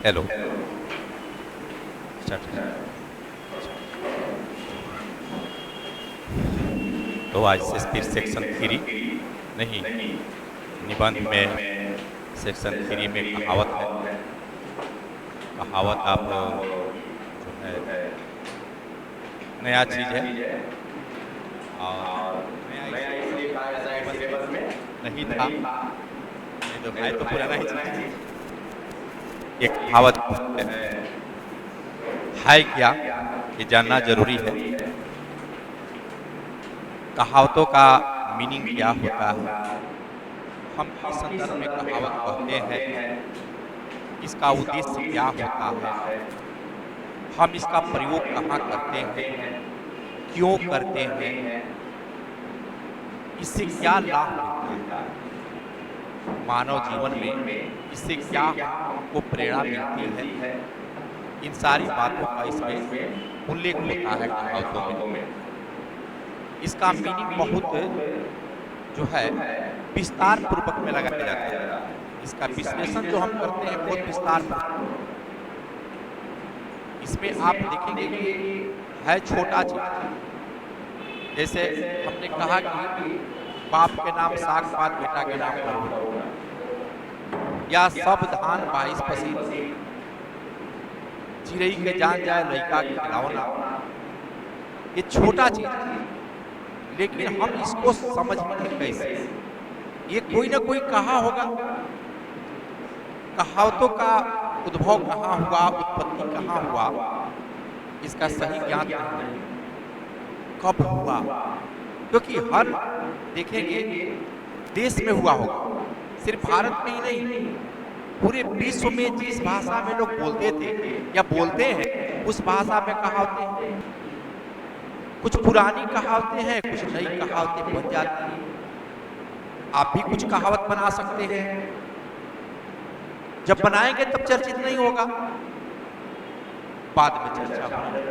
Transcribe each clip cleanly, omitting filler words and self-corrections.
Hello. Start. तो आज से फिर सेक्शन 3 नहीं, निबंध में सेक्शन 3 में कहावत है। कहावत आप जो है नया चीज है और नया इसलिए कहा जाता है सिलेबस में नहीं था, नहीं तो है तो पुराना ही चीज। एक कहावत है क्या ये जानना जरूरी है। कहावतों का मीनिंग क्या होता है, हम किस संदर्भ में कहावत कहते हैं, इसका उद्देश्य क्या होता है, हम इसका प्रयोग कहाँ करते हैं, क्यों करते हैं, इससे क्या लाभ मिलता है, मानव जीवन में इससे क्या हमको प्रेरणा मिलती है। इन सारी बातों का इसमें उल्लेख होता है कहावतों में। इसका मीनिंग बहुत जो है विस्तार पूर्वक में लगाया जाता है। इसका विश्लेषण जो हम करते हैं बहुत विस्तार पूर्वक। इसमें आप देखेंगे कि है छोटा चीज, जैसे हमने कहा कि बाप के नाम साग पात बेटा के नाम करो, या सब धान 22 पसीन, चिड़ई के जान जाए लड़का के खिलौना। ये छोटा चीज, लेकिन हम इसको समझेंगे कैसे। ये कोई ना कोई कहा होगा, कहावतों का उद्भव कहाँ हुआ, उत्पत्ति कहाँ हुआ, इसका सही ज्ञात नहीं, कब हुआ। क्योंकि हर देखेंगे देश में हुआ होगा, सिर्फ भारत में ही नहीं, पूरे विश्व में जिस भाषा में लोग बोलते थे या बोलते हैं उस भाषा में कहावतें हैं। कुछ पुरानी कहावतें हैं, कुछ नई कहावतें बन जाती हैं। आप भी कुछ कहावत बना सकते हैं, जब बनाएंगे तब चर्चित नहीं होगा, बाद में चर्चा होगी।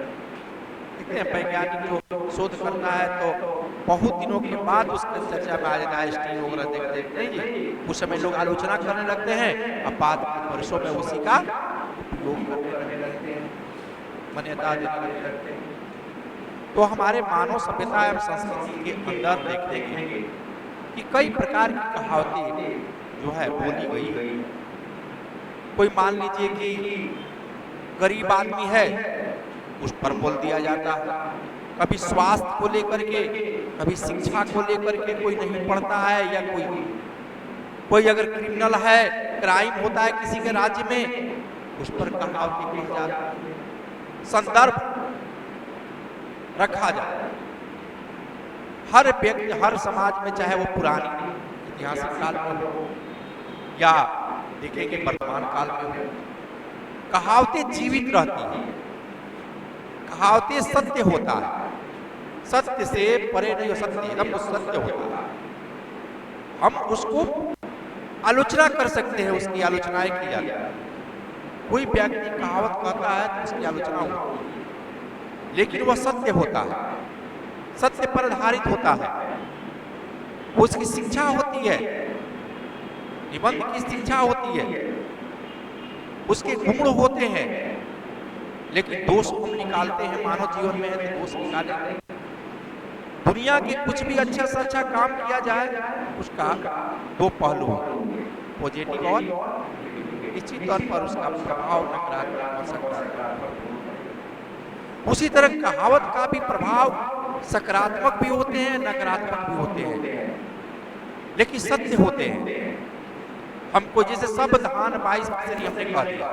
देखते हैं वैज्ञानिक जो शोध करता है तो बहुत दिनों के बाद उसके चर्चा में आ जाता है। आइंस्टीन वगैरह देखते हैं जी, उस समय लोग आलोचना करने लगते हैं, अब बाद के वर्षों में उसी का उपयोग करने लगते हैं, मान्यता देने लगते हैं। तो हमारे मानव सभ्यता एवं संस्कृति के अंदर देखेंगे कि कई प्रकार की कहावतें जो है बोली गई। कोई मान लीजिए कि गरीब आदमी है, उस पर बोल दिया जाता है। कभी स्वास्थ्य को लेकर के, कभी शिक्षा को लेकर के, कोई नहीं पढ़ता है या कोई अगर क्रिमिनल है, क्राइम होता है किसी के राज्य में, उस पर कहावतें कही जाती है। संदर्भ रखा जाए। हर व्यक्ति, हर समाज में, चाहे वो पुरानी ऐतिहासिक काल में हो या देखेंगे वर्तमान काल में हो, कहावतें जीवित रहती हैं। कहावतें सत्य होता है, सत्य से परे नहीं हो, सत्य एकदम सत्य होता है। हम उसको आलोचना कर सकते हैं, उसकी आलोचनाएं की जाती है। कोई व्यक्ति कहावत कहता है तो उसकी आलोचना होती है, लेकिन वह सत्य होता है, सत्य पर आधारित होता है। उसकी शिक्षा होती है, निबंध की शिक्षा होती है, उसके गुण होते हैं। लेकिन दोष हम निकालते हैं, मानव जीवन में है तो दोष निकालेंगे। दुनिया के कुछ भी अच्छा से अच्छा काम किया जाए, उसका दो पहलू होंगे, पॉजिटिव और निश्चित तौर पर उसका प्रभाव नकारात्मक हो सकता है। उसी तरह कहावत का भी प्रभाव सकारात्मक भी होते हैं, नकारात्मक भी होते हैं, लेकिन सत्य होते हैं। हमको जैसे सब धान 22 पसेरी हमने कह दिया,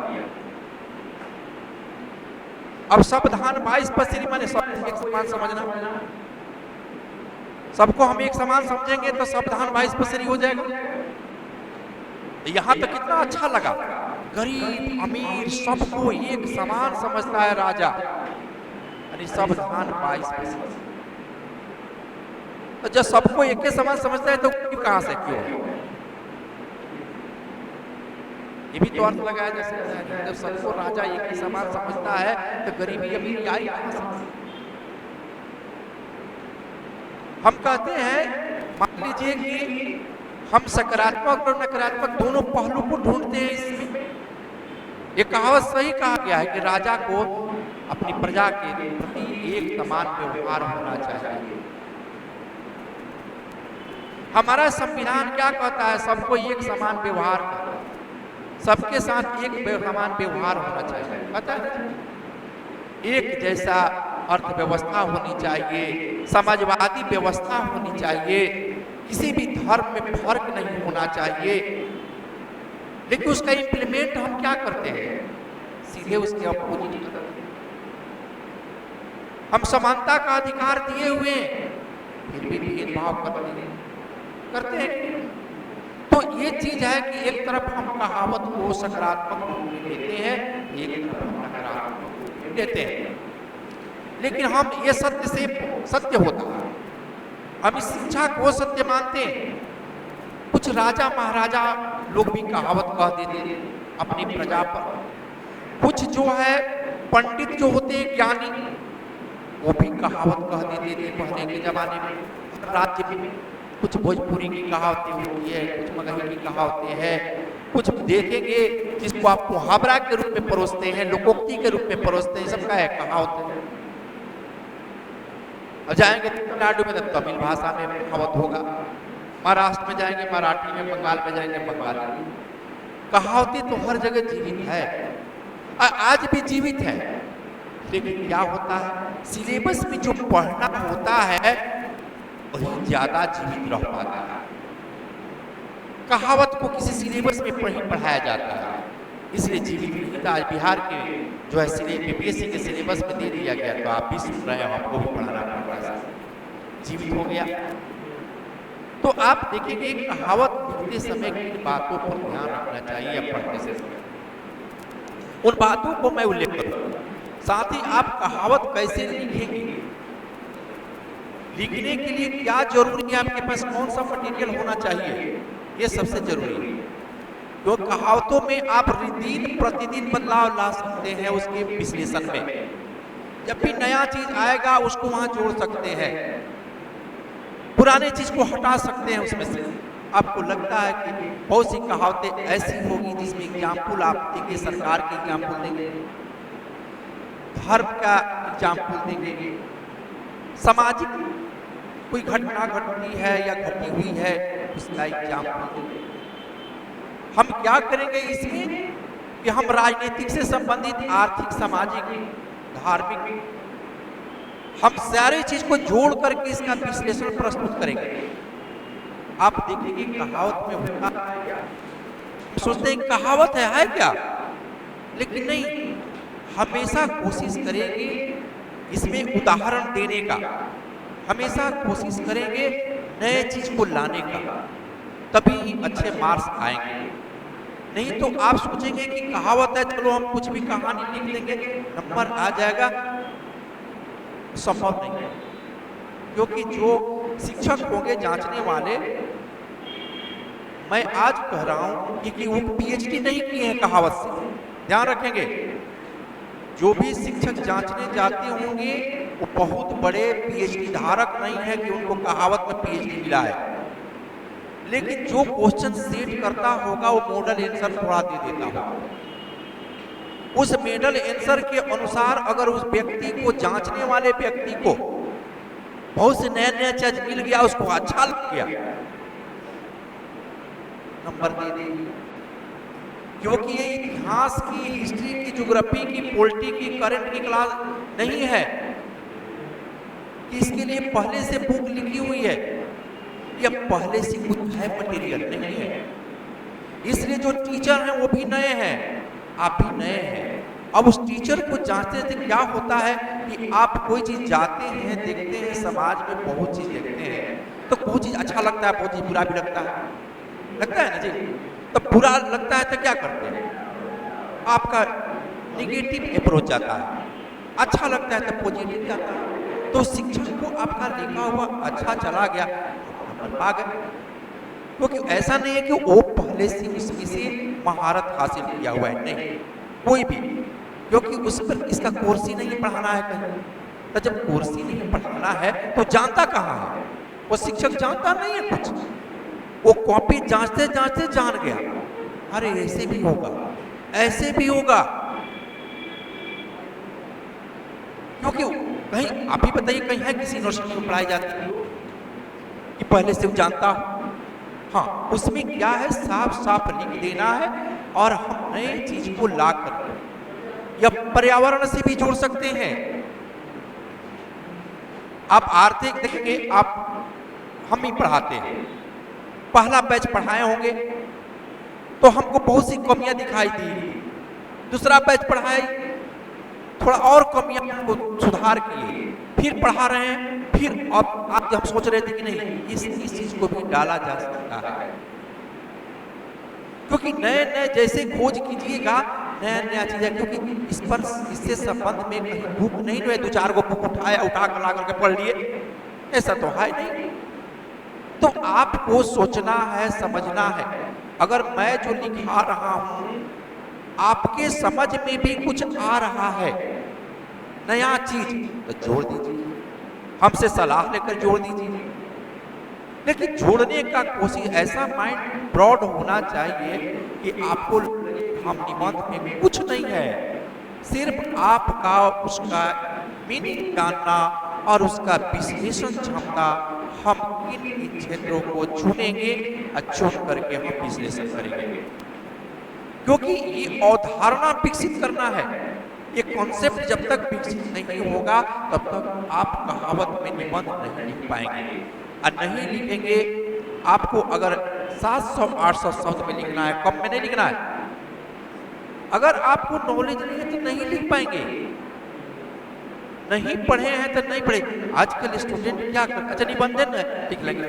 अब सब धान 22 पसेरी माने सब एक समान समझना। सबको हम एक समान समझेंगे तो सब धान 22 पसेरी हो जाएगा। यहाँ तक कितना अच्छा लगा, गरीब अमीर सबको एक समान समझता है राजा, यानी सब धान 22 पसेरी। तो जब सबको एक ही समान समझता है तो कहां से क्यों? ये भी तो अर्थ लगाया जा सकता है, जब सबको राजा एक ही समान समझता है तो गरीबी अमीरी आई कहां से? हम कहते हैं, मान लीजिए कि हम सकारात्मक और नकारात्मक दोनों पहलू को ढूंढते हैं इसमें। ये कहावत सही कहा गया है कि राजा को अपनी प्रजा के प्रति एक समान व्यवहार होना चाहिए। हमारा संविधान क्या कहता है? सबको एक समान व्यवहार, सबके साथ एक समान व्यवहार होना चाहिए। पता है, एक जैसा अर्थव्यवस्था होनी चाहिए, समाजवादी व्यवस्था होनी चाहिए, किसी भी धर्म में फर्क नहीं होना चाहिए। लेकिन उसका इंप्लीमेंट हम क्या करते हैं? सीधे उसके अपोजिट करते हैं। हम समानता का अधिकार दिए हुए फिर भी भेदभाव करते हैं। तो ये चीज है कि एक तरफ हम कहावत को सकारात्मक रूप में लेते हैं, एक तरफ हम नकारात्मक रूप में लेते हैं। लेकिन हम ये सत्य होता है, हम इस शिक्षा को सत्य मानते हैं। कुछ राजा महाराजा लोग भी कहावत कह देते अपनी प्रजा पर। कुछ जो है पंडित जो होते हैं, ज्ञानी, वो भी कहावत कह देते थे पहले के जमाने में। राज्य में कुछ भोजपुरी की कहावतें होती है, कुछ मगही की कहावतें हैं, कुछ देखेंगे जिसको आप मुहावरा के रूप में परोसते हैं, लोकोक्ति के रूप में परोसते हैं, सबका है कहावत है। अब जाएंगे तमिलनाडु में तो तमिल भाषा में कहावत होगा, महाराष्ट्र में जाएंगे मराठी में, बंगाल में जाएंगे बंगाली। कहावतें तो हर जगह जीवित है, आज भी जीवित है। लेकिन क्या होता है, सिलेबस में जो पढ़ना होता है वही ज्यादा जीवित रह पाता है। कहावत को किसी सिलेबस में पढ़ाया जाता है, इसलिए जीवित नहीं था। आज बिहार के जो है बीपीएससी के सिलेबस में दे दिया गया, तो आप भी सुन रहे हो, आपको भी पढ़ाना पड़ रहा है, जीवित हो गया। तो आप देखेंगे कहावत लिखते समय किन बातों पर ध्यान रखना चाहिए पढ़ते से, उन बातों को मैं उल्लेख करूंगा। साथ ही आप कहावत कैसे लिखेंगे, लिखने के लिए क्या जरूरी है, आपके पास कौन सा मटेरियल होना चाहिए, ये सबसे जरूरी है। तो कहावतों में आप दिन प्रतिदिन बदलाव ला सकते हैं उसके विश्लेषण में। जब भी नया चीज आएगा उसको वहां जोड़ सकते हैं, पुराने चीज को हटा सकते हैं उसमें से। आपको लगता है कि बहुत सी कहावतें ऐसी होगी जिसमें एग्जाम्पल आप देंगे, सरकार के एग्जाम्पल देंगे, धर्म का एग्जाम्पल देंगे, सामाजिक कोई घटना घटती है या घटी हुई है उसका एग्जाम्पल देंगे। हम क्या करेंगे इसमें कि हम राजनीतिक से संबंधित, आर्थिक, सामाजिक, धार्मिक, हम सारी चीज को जोड़ करके इसका विश्लेषण प्रस्तुत करेंगे। आप देखेंगे कहावत में होता है क्या, सोचते हैं कहावत है क्या, लेकिन नहीं, हमेशा कोशिश करेंगे इसमें उदाहरण देने का, हमेशा कोशिश करेंगे नए चीज को लाने का, तभी अच्छे मार्क्स आएंगे। नहीं तो आप सोचेंगे कि कहावत है, चलो हम कुछ भी कहानी लिख देंगे नंबर आ जाएगा, संभव नहीं है। क्योंकि जो शिक्षक होंगे जांचने वाले, मैं आज कह रहा हूं कि वो पीएचडी नहीं किए हैं कहावत से, ध्यान रखेंगे। जो भी शिक्षक जांचने जाते होंगे वो बहुत बड़े पीएचडी धारक नहीं है कि उनको कहावत में पीएचडी मिला है। लेकिन जो क्वेश्चन सेट करता होगा वो मॉडल आंसर थोड़ा दे देता होगा, उस मॉडल आंसर के अनुसार अगर उस व्यक्ति को, जांचने वाले व्यक्ति को बहुत से नया चीज मिल गया, उसको अच्छा लग गया, नंबर दे देंगे। क्योंकि ये इतिहास की, हिस्ट्री की, ज्योग्राफी की, पॉलिटी की, करंट की क्लास नहीं है कि इसके लिए पहले से बुक लिखी हुई है या पहले से कुछ है मटेरियल, नहीं है। इसलिए जो टीचर हैं वो भी नए हैं, आप भी नए हैं। अब उस टीचर को जांचने से क्या होता है कि आप कोई चीज जाते हैं, देखते हैं, समाज में बहुत चीज देखते हैं, तो कोई चीज अच्छा लगता है, बहुत चीज बुरा भी लगता है ना जी। तो बुरा लगता है तो क्या करते हैं, आपका निगेटिव अप्रोच जाता है, अच्छा लगता है तो पॉजिटिव जाता है। तो शिक्षक को आपका लिखा हुआ अच्छा चला गया, आ गए, क्योंकि ऐसा नहीं है कि वो पहले से इसमें से महारत हासिल किया हुआ है, नहीं, कोई भी, क्योंकि उस पर इसका कोर्स ही नहीं पढ़ाना है कहीं। तो जब कोर्स ही नहीं पढ़ाना है तो जानता कहाँ है वो शिक्षक, जानता नहीं है कुछ, वो कॉपी जांचते जांचते जान गया, अरे ऐसे भी होगा, ऐसे भी होगा, क्योंकि कहीं आप ही बताइए, कहीं है किसी यूनिवर्सिटी में पढ़ाई जाती है कि पहले से वो जानता हो? हाँ, उसमें क्या है, साफ साफ लिख देना है और हम नए चीज को ला कर या पर्यावरण से भी जोड़ सकते हैं। आप आर्थिक देखेंगे, आप हम ही पढ़ाते हैं, पहला बैच पढ़ाए होंगे तो हमको बहुत सी कमियां दिखाई दी, दूसरा बैच पढ़ाए थोड़ा और कमियां को सुधार किए, फिर पढ़ा रहे हैं, फिर अब आज हम सोच रहे थे कि नहीं इस चीज को भी डाला जा सकता है, क्योंकि नए नए जैसे खोज कीजिएगा नया नया चीजें, क्योंकि इस पर इससे संबंध में कहीं बुक नहीं हुए, दो चार गो बुक उठा कर ला करके पढ़ लिए, ऐसा तो है नहीं। तो आपको सोचना है, समझना है। अगर मैं जो लिखा रहा हूं आपके समझ में भी कुछ आ रहा है नया चीज, तो जोड़ दीजिए, हमसे सलाह लेकर जोड़ दीजिए, लेकिन जोड़ने का कोशिश ऐसा माइंड ब्रॉड होना चाहिए कि आपको हम निबंध में कुछ नहीं है, सिर्फ आपका उसका मीनिंग जानना और उसका विश्लेषण क्षमता, हम इन क्षेत्रों को चुनेंगे और चुन करके हम विश्लेषण करेंगे, क्योंकि ये अवधारणा विकसित करना है। ये कॉन्सेप्ट जब तक विकसित नहीं होगा तब तक आप कहावत में निबंध नहीं लिख पाएंगे, और नहीं लिखेंगे। आपको अगर 700-800 शब्द में लिखना है, कम में नहीं लिखना है। अगर आपको नॉलेज नहीं है तो नहीं लिख पाएंगे, नहीं पढ़े हैं तो नहीं पढ़े। आजकल स्टूडेंट क्या करते, अच्छा निबंधन है लिख लेंगे,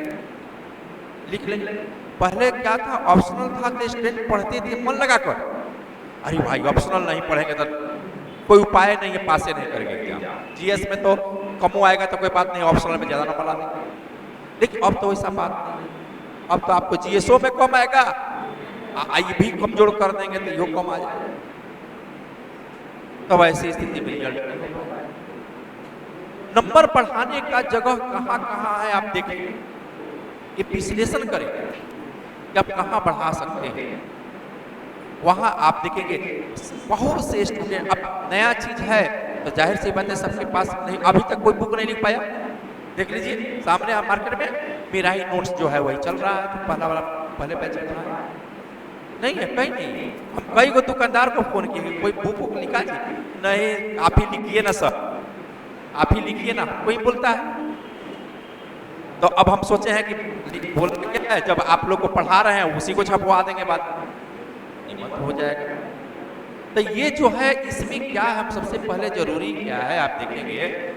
लिख लेंगे। पहले क्या था, ऑप्शनल था तो स्टूडेंट पढ़ते थे मन लगाकर, अरे भाई ऑप्शनल नहीं पढ़ेंगे तो कोई उपाय नहीं है, पासे नहीं करेंगे एग्जाम। जीएस में तो कमो आएगा तो कोई बात नहीं, ऑप्शनल में ज्यादा नंबर ला देंगे। लेकिन अब तो वैसा बात नहीं, अब तो आपको जीएसओ में कम आएगा, आई भी कमजोर कर देंगे तो यो कम आ जाएगा। तब ऐसी स्थिति में रिजल्ट नहीं हो पाएगा। नंबर बढ़ाने का जगह कहाँ कहाँ है आप देखें, ये विश्लेषण करें कि आप कहाँ बढ़ा सकते हैं। वहां आप देखेंगे बहुत से स्टूडेंट, अब नया चीज है तो जाहिर सी बात है सबके पास नहीं, अभी तक कोई बुक नहीं लिख पाया। देख लीजिए सामने आप मार्केट में मेरा ही नोट्स जो है वही चल रहा है, तो पहला वाला पहले बैच चल रहा है, नहीं है कहीं नहीं। हम कई को दुकानदार को फोन किए, कोई बुक लिखा जी, नहीं आप ही लिखिए ना सर, आप ही लिखिए ना, कोई बोलता है। तो अब हम सोचे हैं कि बोलते क्या है, जब आप लोग को पढ़ा रहे हैं उसी को छपवा देंगे, बात निबंध हो जाएगा। तो ये जो है इसमें क्या है, हम सबसे पहले जरूरी क्या है आप देखेंगे,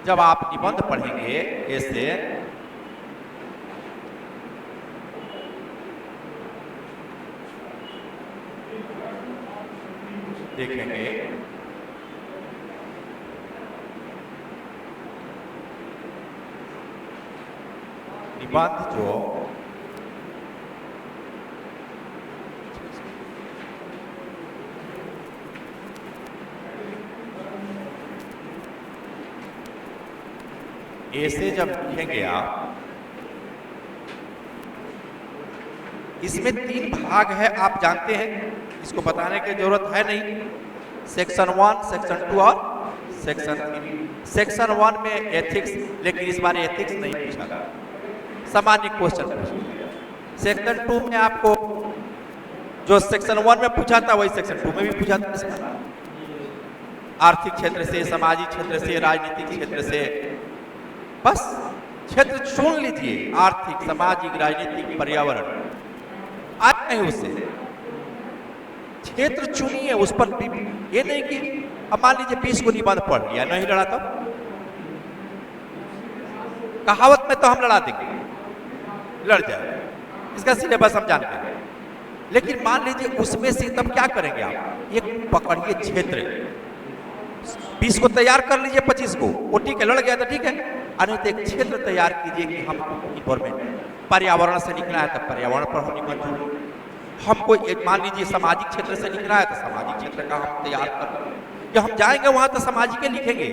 जब आप निबंध पढ़ेंगे ऐसे देखेंगे निबंध जो ऐसे जब लिखेंगे आप, इसमें 3 भाग है, आप जानते हैं, इसको बताने की जरूरत है नहीं। सेक्शन 1, सेक्शन 2 और सेक्शन 3। सेक्शन 1 में एथिक्स, लेकिन इस बार एथिक्स नहीं पूछा, सामान्य क्वेश्चन पूछा। सेक्शन 2 में आपको जो सेक्शन 1 में पूछा था वही सेक्शन 2 में भी पूछा था, आर्थिक क्षेत्र से, सामाजिक क्षेत्र से, राजनीतिक क्षेत्र से, बस क्षेत्र चुन लीजिए, आर्थिक, सामाजिक, राजनीतिक, पर्यावरण, आज नहीं उससे क्षेत्र चुनिए, उस पर ये नहीं कि अब मान लीजिए 20 को निबंध पढ़ लिया, नहीं लड़ा तो कहावत में तो हम लड़ा देंगे, लड़ जाए, इसका सिलेबस हम जानते हैं। लेकिन मान लीजिए उसमें से तब क्या करेंगे आप, एक पकड़िए क्षेत्र, 20 को तैयार कर लीजिए, 25 को वो ठीक है, लड़ गया तो ठीक है, अन्य एक क्षेत्र तैयार कीजिए कि हम इन्वायरमेंट, पर्यावरण से लिखना है तो पर्यावरण पर हम निबंध, हमको मान लीजिए सामाजिक क्षेत्र से लिखना है तो सामाजिक क्षेत्र का हम तैयार कर, कि हम जाएंगे वहां तो सामाजिक लिखेंगे,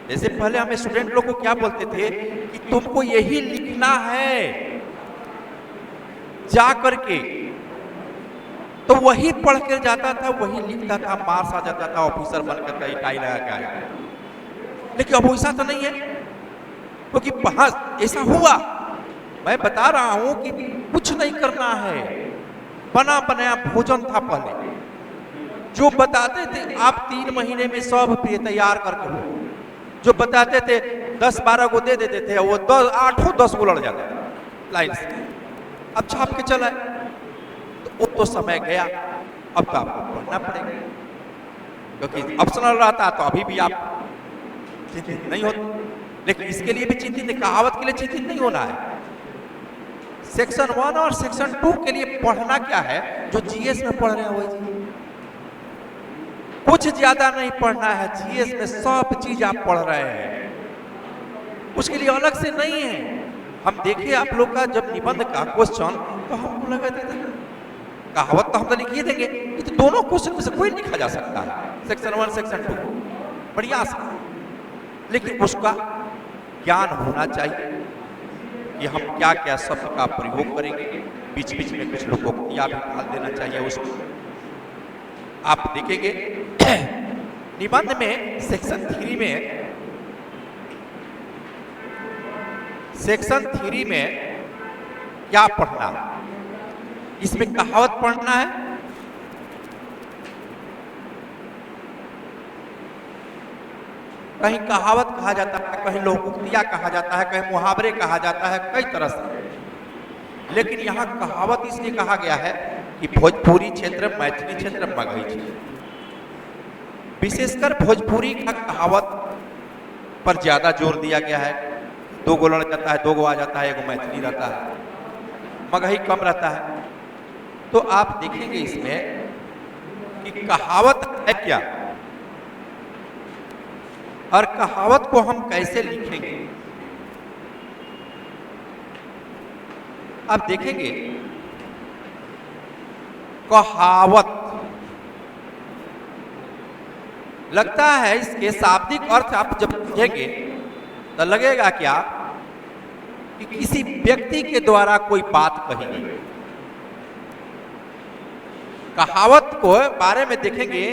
जैसे पहले हमें स्टूडेंट लोग को क्या बोलते थे कि तुमको यही लिखना है जा करके, तो वही पढ़ कर जाता था, वही लिखता था, मार्क्स आ जाता था, ऑफिसर बनकर कहीं टाई लगा के आया। लेकिन अब वैसा तो नहीं है, क्योंकि ऐसा हुआ, मैं बता रहा हूं कि कुछ नहीं करना है, बना बनाया भोजन था पहले, जो बताते थे आप 3 महीने में सब तैयार करके हो, जो बताते थे 10-12 को दे देते थे, वो 8-10 को लड़ जाते थे लाइन से, अब छाप के चला, तो वो तो समय गया, अब तो आपको पढ़ना पड़ेगा, क्योंकि ऑप्शनल रहता तो अभी भी आप चिंतित नहीं होते। लेकिन इसके लिए भी चिंतित, कहावत के लिए चिंतित नहीं होना है। सेक्शन 1 और सेक्शन 2 के लिए पढ़ना क्या है, जो जीएस में पढ़ रहे हैं वही, कुछ ज्यादा नहीं पढ़ना है, जीएस में सब चीज आप पढ़ रहे हैं, उसके लिए अलग से नहीं है। हम देखिए आप लोग का जब निबंध का क्वेश्चन, तो हमको लगा देते हैं कहावत तो हम तो लिख ही देंगे, तो दोनों क्वेश्चन में से कोई लिखा जा सकता है, सेक्शन 1 सेक्शन 2 बढ़िया से, लेकिन उसका ज्ञान होना चाहिए कि हम क्या क्या शब्द का प्रयोग करेंगे, बीच बीच में कुछ लोकोक्तियां भी डाल देना चाहिए उसको। आप देखेंगे निबंध में सेक्शन 3 में क्या पढ़ना है, इसमें कहावत पढ़ना है, कहीं कहावत कहा जाता है, कहीं लोकोक्तियां कहा जाता है, कहीं मुहावरे कहा जाता है, कई तरह से। लेकिन यहाँ कहावत इसलिए कहा गया है कि भोजपुरी क्षेत्र, मैथिली क्षेत्र, मगही क्षेत्र, विशेषकर भोजपुरी का कहावत पर ज्यादा जोर दिया गया है। 2 गो लड़ जाता है, 2 गो आ जाता है, 1 मैथिली रहता है, मगही कम रहता है। तो आप देखेंगे इसमें कि कहावत है क्या और कहावत को हम कैसे लिखेंगे। आप देखेंगे कहावत लगता है, इसके शाब्दिक अर्थ आप जब समझेंगे तो लगेगा क्या कि किसी व्यक्ति के द्वारा कोई बात कही गई। कहावत को बारे में देखेंगे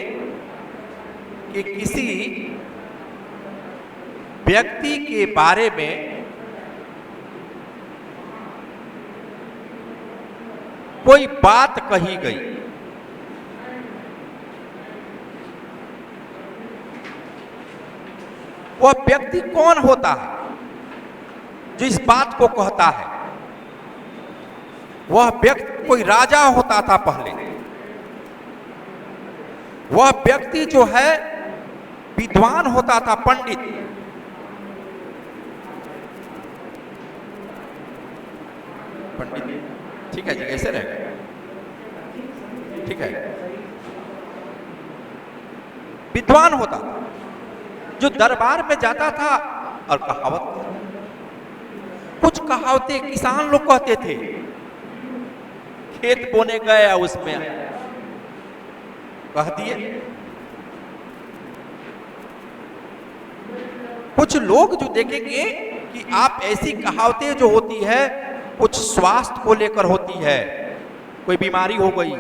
कि किसी व्यक्ति के बारे में कोई बात कही गई, वह व्यक्ति कौन होता है जो इस बात को कहता है। वह व्यक्ति कोई राजा होता था पहले, वह व्यक्ति जो है विद्वान होता था, पंडित। पंडित ठीक है जी, कैसे रहेगा, ठीक है, विद्वान होता था जो दरबार में जाता था और कहावत, कुछ कहावतें किसान लोग कहते थे, खेत बोने गए उसमें कह दिए। कुछ लोग जो देखेंगे कि आप ऐसी कहावतें जो होती है कुछ स्वास्थ्य को लेकर होती है, कोई बीमारी हो गई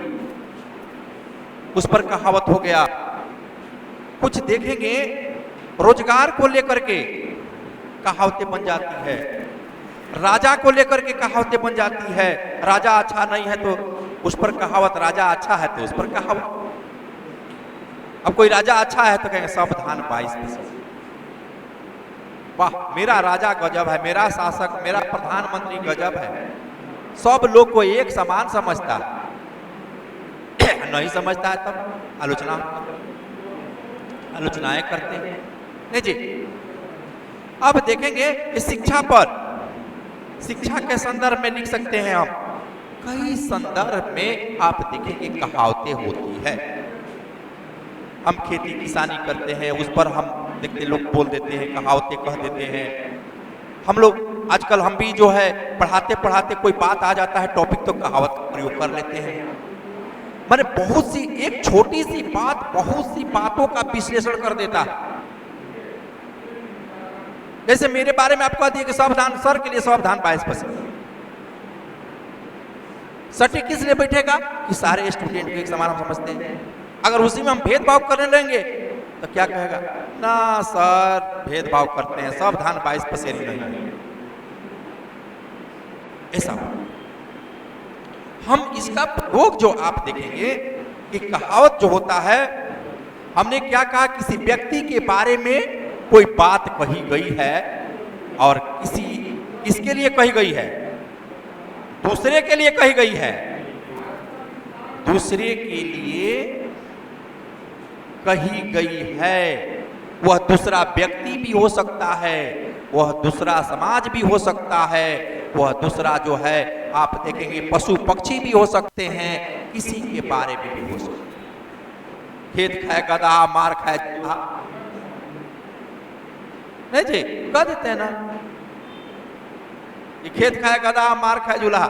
उस पर कहावत हो गया। कुछ देखेंगे रोजगार को लेकर के कहावतें बन जाती है, राजा को लेकर के कहावतें बन जाती है। राजा अच्छा नहीं है तो उस पर कहावत, राजा अच्छा है तो उस पर कहावत। अब कोई राजा अच्छा है तो कहेंगे सावधान 22%, वाह मेरा राजा गजब है, मेरा शासक, मेरा प्रधानमंत्री गजब है। सब लोग को एक समान समझता है, नहीं समझता है तब आलोचनाएं करते हैं। नहीं जी, अब देखेंगे कि शिक्षा पर, शिक्षा के संदर्भ में लिख सकते हैं हम, कई संदर्भ में आप देखेंगे कहावतें होती है। हम खेती किसानी करते हैं, उस पर हम देखते लोग बोल देते हैं, कहावतें कह देते हैं। हम लोग आजकल हम भी जो है पढ़ाते पढ़ाते कोई बात आ जाता है टॉपिक, तो कहावत का प्रयोग कर लेते हैं। मैंने बहुत सी, एक छोटी सी बात बहुत सी बातों का विश्लेषण कर देता है। जैसे मेरे बारे में आपको दिया कि सावधान, सर के लिए सावधान 22%। सटी किस लिए बैठेगा कि सारे स्टूडेंट को एक समान हम समझते हैं। अगर उसी में हम भेदभाव करने लेंगे तो क्या कहेगा, ना सर भेदभाव करते हैं, सावधान 22% नहीं। ऐसा हम इसका प्रयोग जो आप देखेंगे कि कहावत जो होता है, हमने क्या कहा, किसी व्यक्ति के बारे में कोई बात कही गई है और किसके लिए कही गई है, दूसरे के लिए कही गई है, दूसरे के लिए कही गई है। वह दूसरा व्यक्ति भी हो सकता है, वह दूसरा समाज भी हो सकता है, वह दूसरा जो है आप देखेंगे पशु पक्षी भी हो सकते हैं, किसी के बारे में भी हो सकते हैं। खेत खाए गधा, मार खाए चूहा, नहीं जी कह देते हैं ना, ये खेत खाए गधा, मार खाए जुल्हा।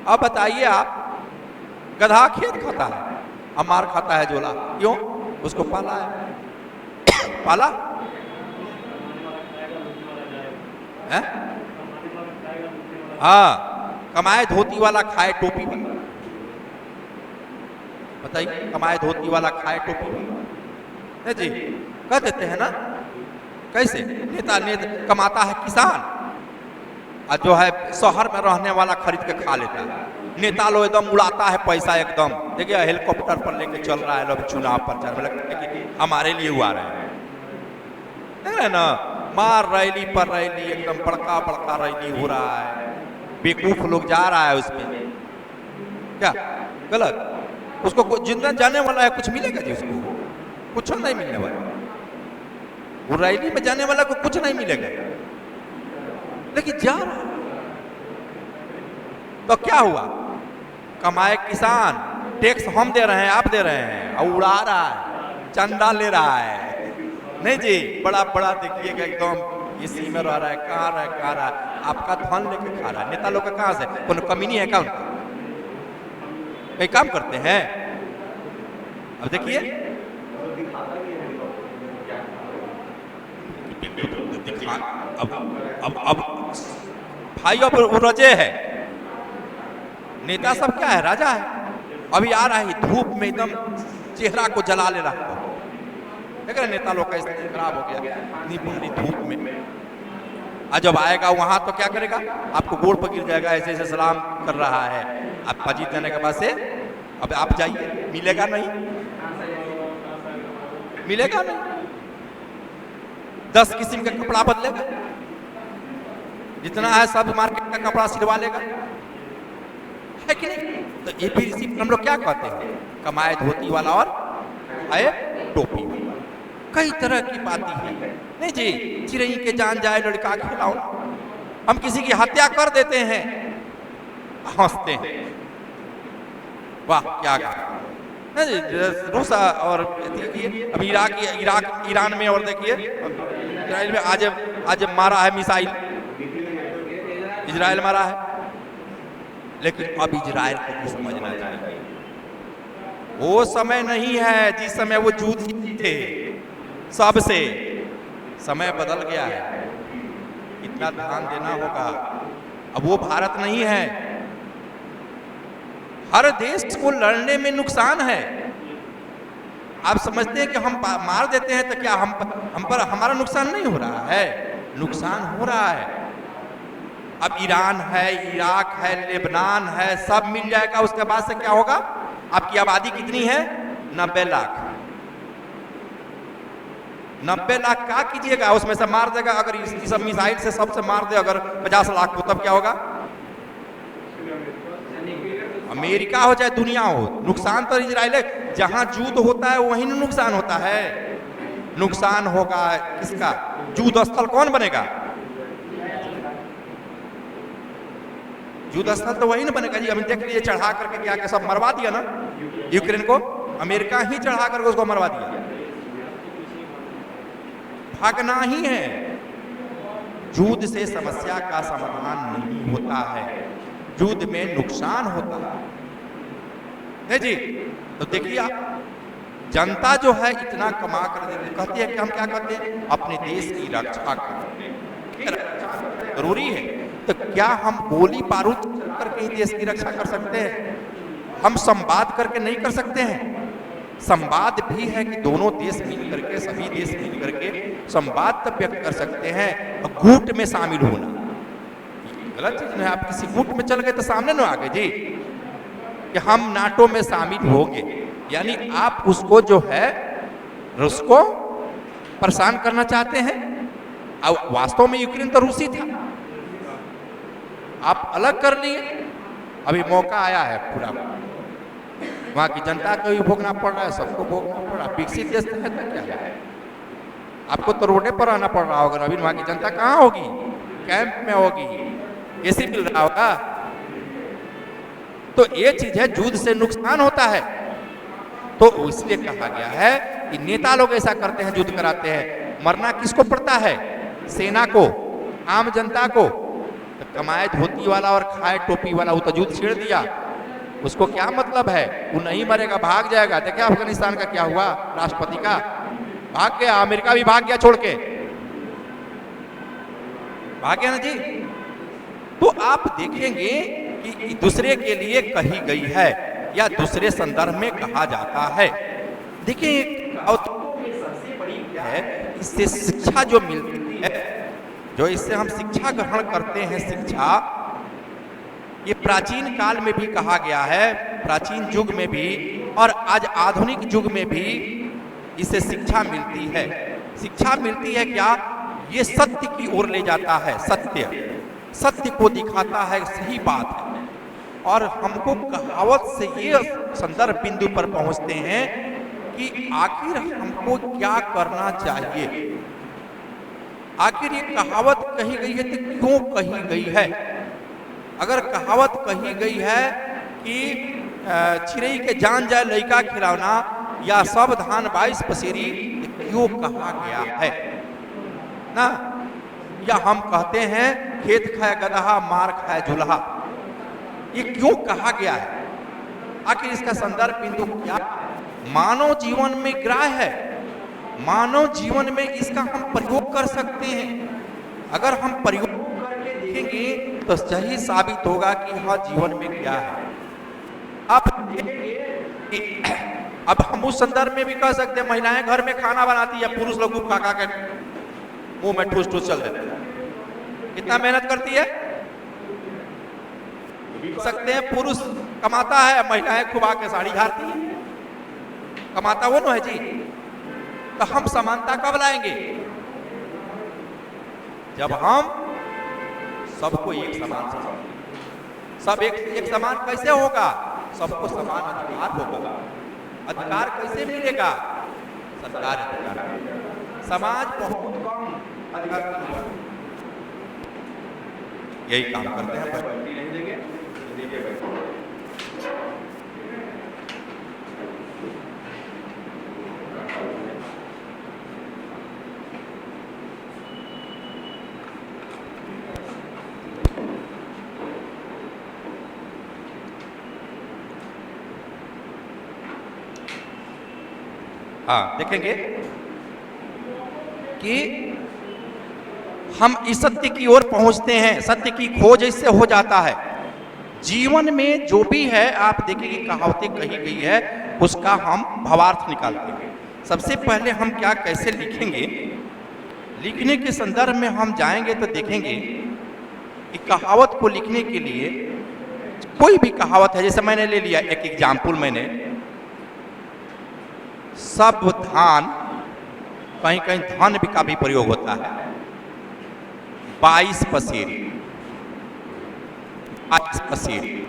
अब बताइए आप, गधा खेत खाता है और मार खाता है जुल्हा, क्यों? उसको पाला है, पाला है? हाँ, कमाए धोती वाला खाए टोपी वाला। बताइए, कमाए धोती वाला खाए टोपी वाला, नहीं जी कह देते हैं ना। कैसे? नेता कमाता है किसान और जो है शहर में रहने वाला खरीद के खा लेता है। नेता लोग एकदम उड़ाता है पैसा एकदम, देखिए हेलीकॉप्टर पर लेके चल रहा है, लोग चुनाव प्रचार में लगता है कि हमारे लिए हुआ रहे हैं ना, मार रैली पर रैली, एकदम बड़का बड़का रैली हो रहा है, बेवकूफ लोग जा रहा है उसमें, क्या गलत? उसको जितना जाने वाला है कुछ मिलेगा जी, उसको कुछ नहीं मिलने वाला, वो रैली में जाने वाला को कुछ नहीं मिलेगा, लेकिन जा रहा है। तो क्या हुआ? कमाए किसान, टैक्स हम दे रहे हैं, आप दे रहे हैं, और उड़ा रहा है, चंदा ले रहा है, नहीं जी बड़ा बड़ा देखिएगा एकदम इसी में रह रहा है, कहाँ रहा है, आपका धन लेके खा रहा है। नेता लोग का कहाँ से कोनो कमी नहीं है क्या उनका? कई काम करते हैं। अब देखिए अब भाई अब रजे है, नेता सब क्या है, राजा है। अभी आ रहा है धूप में एकदम चेहरा को जला ले रहा है, देख रहे नेता लोग का स्थिति खराब हो गया इतनी भारी धूप में। आज जब आएगा वहां तो क्या करेगा, आपको गोड़ पर गिर जाएगा, ऐसे ऐसे सलाम कर रहा है, आप फजी देने के बाद से अब आप जाइए, मिलेगा नहीं, मिलेगा नहीं। 10 किस्म का कपड़ा बदलेगा, जितना है सब मार्केट का कपड़ा सिलवा लेगा, है कि नहीं? तो ये भी इसी हम लोग क्या कहते हैं, कमाए धोती वाला और आए टोपी। कई तरह की बातें हैं, नहीं जी चिड़ई के जान जाए लड़का खिलाओ, हम किसी की हत्या कर देते हैं, हंसते हैं, वाह क्या रूसा। और देखिए अब इराक ईरान में, और देखिए इजराइल में आज मारा है मिसाइल, इजराइल मारा है, लेकिन अब इजराइल को भी समझना चाहिए वो समय नहीं है जिस समय वो जूझ थे सबसे, समय बदल गया है, इतना ध्यान देना होगा। अब वो भारत नहीं है, हर देश को लड़ने में नुकसान है। आप समझते हैं कि हम मार देते हैं तो क्या हम पर हमारा नुकसान नहीं हो रहा है? नुकसान हो रहा है। अब ईरान है, इराक है, लेबनान है, सब मिल जाएगा, उसके बाद से क्या होगा? आपकी आबादी कितनी है? 90 लाख। 90 लाख क्या कीजिएगा, उसमें से मार देगा, अगर इस सब मिसाइल से सबसे मार दे अगर 50 लाख को, तब क्या होगा? अमेरिका हो चाहे दुनिया हो, नुकसान तो इजराइल है। जहां युद्ध होता है वहीं नुकसान होता है। नुकसान होगा किसका? युद्ध स्थल कौन बनेगा? युद्ध स्थल तो वही ना बनेगा जी। अभी देख लीजिए चढ़ा करके क्या क्या सब मरवा दिया ना यूक्रेन को, अमेरिका ही चढ़ा करके उसको मरवा दिया। भागना ही है। युद्ध से समस्या का समाधान नहीं होता है, युद्ध में नुकसान होता है। जी तो देखिए आप, जनता जो है इतना कमा कर देती, कहती है कि हम क्या करते हैं, अपने देश की रक्षा करते हैं, जरूरी है। तो क्या हम गोली बारूद करके ही देश की रक्षा कर सकते हैं? हम संवाद करके नहीं कर सकते हैं? संवाद भी है कि दोनों देश मिल करके, सभी देश मिल करके संवाद तब व्यक्त कर सकते हैं। गुट में शामिल होना गलत चीज नहीं है। आप किसी गुट में चल गए तो सामने न आ गए जी कि हम नाटो में शामिल होंगे, यानी आप उसको जो है रूस को परेशान करना चाहते हैं। अब वास्तव में यूक्रेन तो रूसी था, आप अलग कर लिए। अभी मौका आया है पूरा, वहां की जनता को भी भोगना पड़ रहा है, सबको भोगना पड़ रहा है। विकसित देश है तो क्या है, आपको तो रोडे पर आना पड़ रहा होगा। अभी वहां की जनता कहाँ होगी, कैंप में होगी, एसी मिल रहा होगा। तो ये चीज है, युद्ध से नुकसान होता है। तो इसलिए कहा गया है कि नेता लोग ऐसा करते हैं, युद्ध कराते हैं। मरना किसको पड़ता है, सेना को, आम जनता को। तो कमाए धोती वाला और खाए टोपी वाला वो तो युद्ध छेड़ दिया, उसको क्या मतलब है, वो नहीं मरेगा, भाग जाएगा। देखे अफगानिस्तान का क्या हुआ, राष्ट्रपति का भाग गया, अमेरिका भी भाग गया छोड़ के, भाग गया ना जी। तो आप देखेंगे कि दूसरे के लिए कही गई है या दूसरे संदर्भ में कहा जाता है। देखिए सबसे बड़ी क्या है, इससे शिक्षा जो मिलती है, जो इससे हम शिक्षा ग्रहण करते हैं, शिक्षा ये प्राचीन काल में भी कहा गया है, प्राचीन युग में भी और आज आधुनिक युग में भी इससे शिक्षा मिलती है। शिक्षा मिलती है क्या, ये सत्य की ओर ले जाता है, सत्य को दिखाता है, सही बात है। और हमको कहावत से ये संदर्भ बिंदु पर पहुंचते हैं कि आखिर हमको क्या करना चाहिए। आखिर ये कहावत कही गई है तो क्यों कही गई है? अगर कहावत कही गई है कि चिड़ै के जान जाए लइका खिलौना या सब धान 22 पसेरी, क्यों कहा गया है ना? या हम कहते हैं खेत खाए गदहा मार खाए जुल्हा, ये क्यों कहा गया है? आखिर इसका संदर्भ बिंदु क्या? मानव जीवन में ग्राह्य है, मानव जीवन में इसका हम प्रयोग कर सकते हैं। अगर हम प्रयोग करके देखेंगे तो सही साबित होगा कि हाँ जीवन में क्या है। आप अब हम उस संदर्भ में भी कह सकते हैं, महिलाएं घर में खाना बनाती है, पुरुष लोग खूब खा के मुंह में ठूस ठूस चल देते हैं। कितना मेहनत करती है सकते हैं, पुरुष कमाता है, महिलाएं खुबा के साड़ी झाड़ती है, कमाता वो न है जी। तो हम समानता कब लाएंगे? जब हम सबको एक समान समझेंगे। सब एक समान कैसे होगा? सबको समान अधिकार होगा। अधिकार कैसे मिलेगा? सरकार अधिकार, समाज बहुत कम अधिकार, यही काम करते हैं। हाँ, देखेंगे कि हम इस सत्य की ओर पहुंचते हैं, सत्य की खोज इससे हो जाता है। जीवन में जो भी है, आप देखेंगे कहावतें कही गई है, उसका हम भावार्थ निकालते हैं। सबसे पहले हम क्या कैसे लिखेंगे, लिखने के संदर्भ में हम जाएंगे तो देखेंगे कि कहावत को लिखने के लिए कोई भी कहावत है, जैसे मैंने ले लिया एक एग्जाम्पल, मैंने सावधान, कहीं कहीं धन का भी प्रयोग होता है, 22 पसेरी, 22 पसेरी।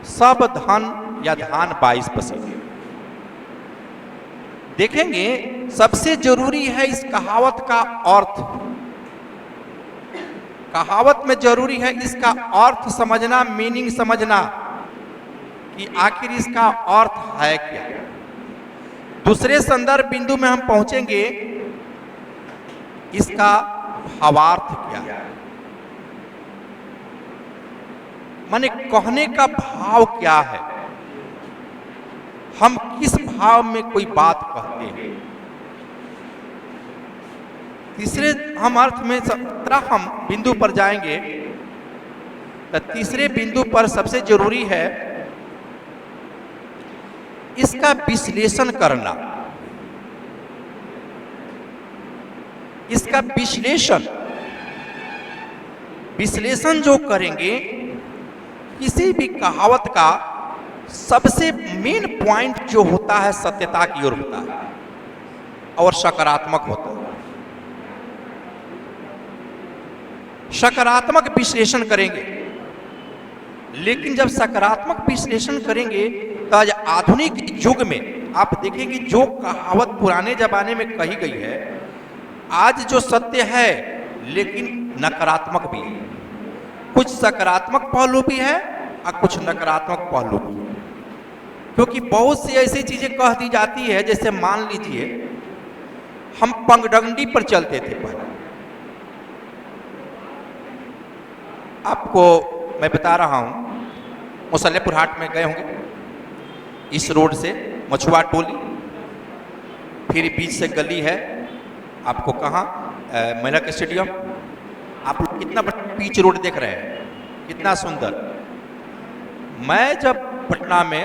सब धन या धान 22 पसेरी। देखेंगे सबसे जरूरी है इस कहावत का अर्थ। कहावत में जरूरी है इसका अर्थ समझना, मीनिंग समझना कि आखिर इसका अर्थ है क्या। दूसरे संदर्भ बिंदु में हम पहुंचेंगे, इसका भावार्थ क्या है। माने कहने का भाव क्या है, हम किस भाव में कोई बात कहते हैं। तीसरे हम अर्थ में तरह हम बिंदु पर जाएंगे तो तीसरे बिंदु पर सबसे जरूरी है इसका विश्लेषण करना। इसका विश्लेषण जो करेंगे, किसी भी कहावत का सबसे मेन पॉइंट जो होता है सत्यता की ओर होता है और सकारात्मक होता है। सकारात्मक विश्लेषण करेंगे, लेकिन जब सकारात्मक विश्लेषण करेंगे तो आज आधुनिक युग में आप देखेंगे जो कहावत पुराने जमाने में कही गई है आज जो सत्य है लेकिन नकारात्मक भी है। कुछ सकारात्मक पहलू भी है और कुछ नकारात्मक पहलू भी है, क्योंकि बहुत सी ऐसी चीजें कह दी जाती है। जैसे मान लीजिए हम पगडंडी पर चलते थे पहले, आपको मैं बता रहा हूं, मुसल्लेपुर हाट में गए होंगे, इस रोड से मछुआ टोली, फिर बीच से गली है आपको कहाँ मेलक स्टेडियम। आप लोग कितना पीच रोड देख रहे हैं, कितना सुंदर। मैं जब पटना में,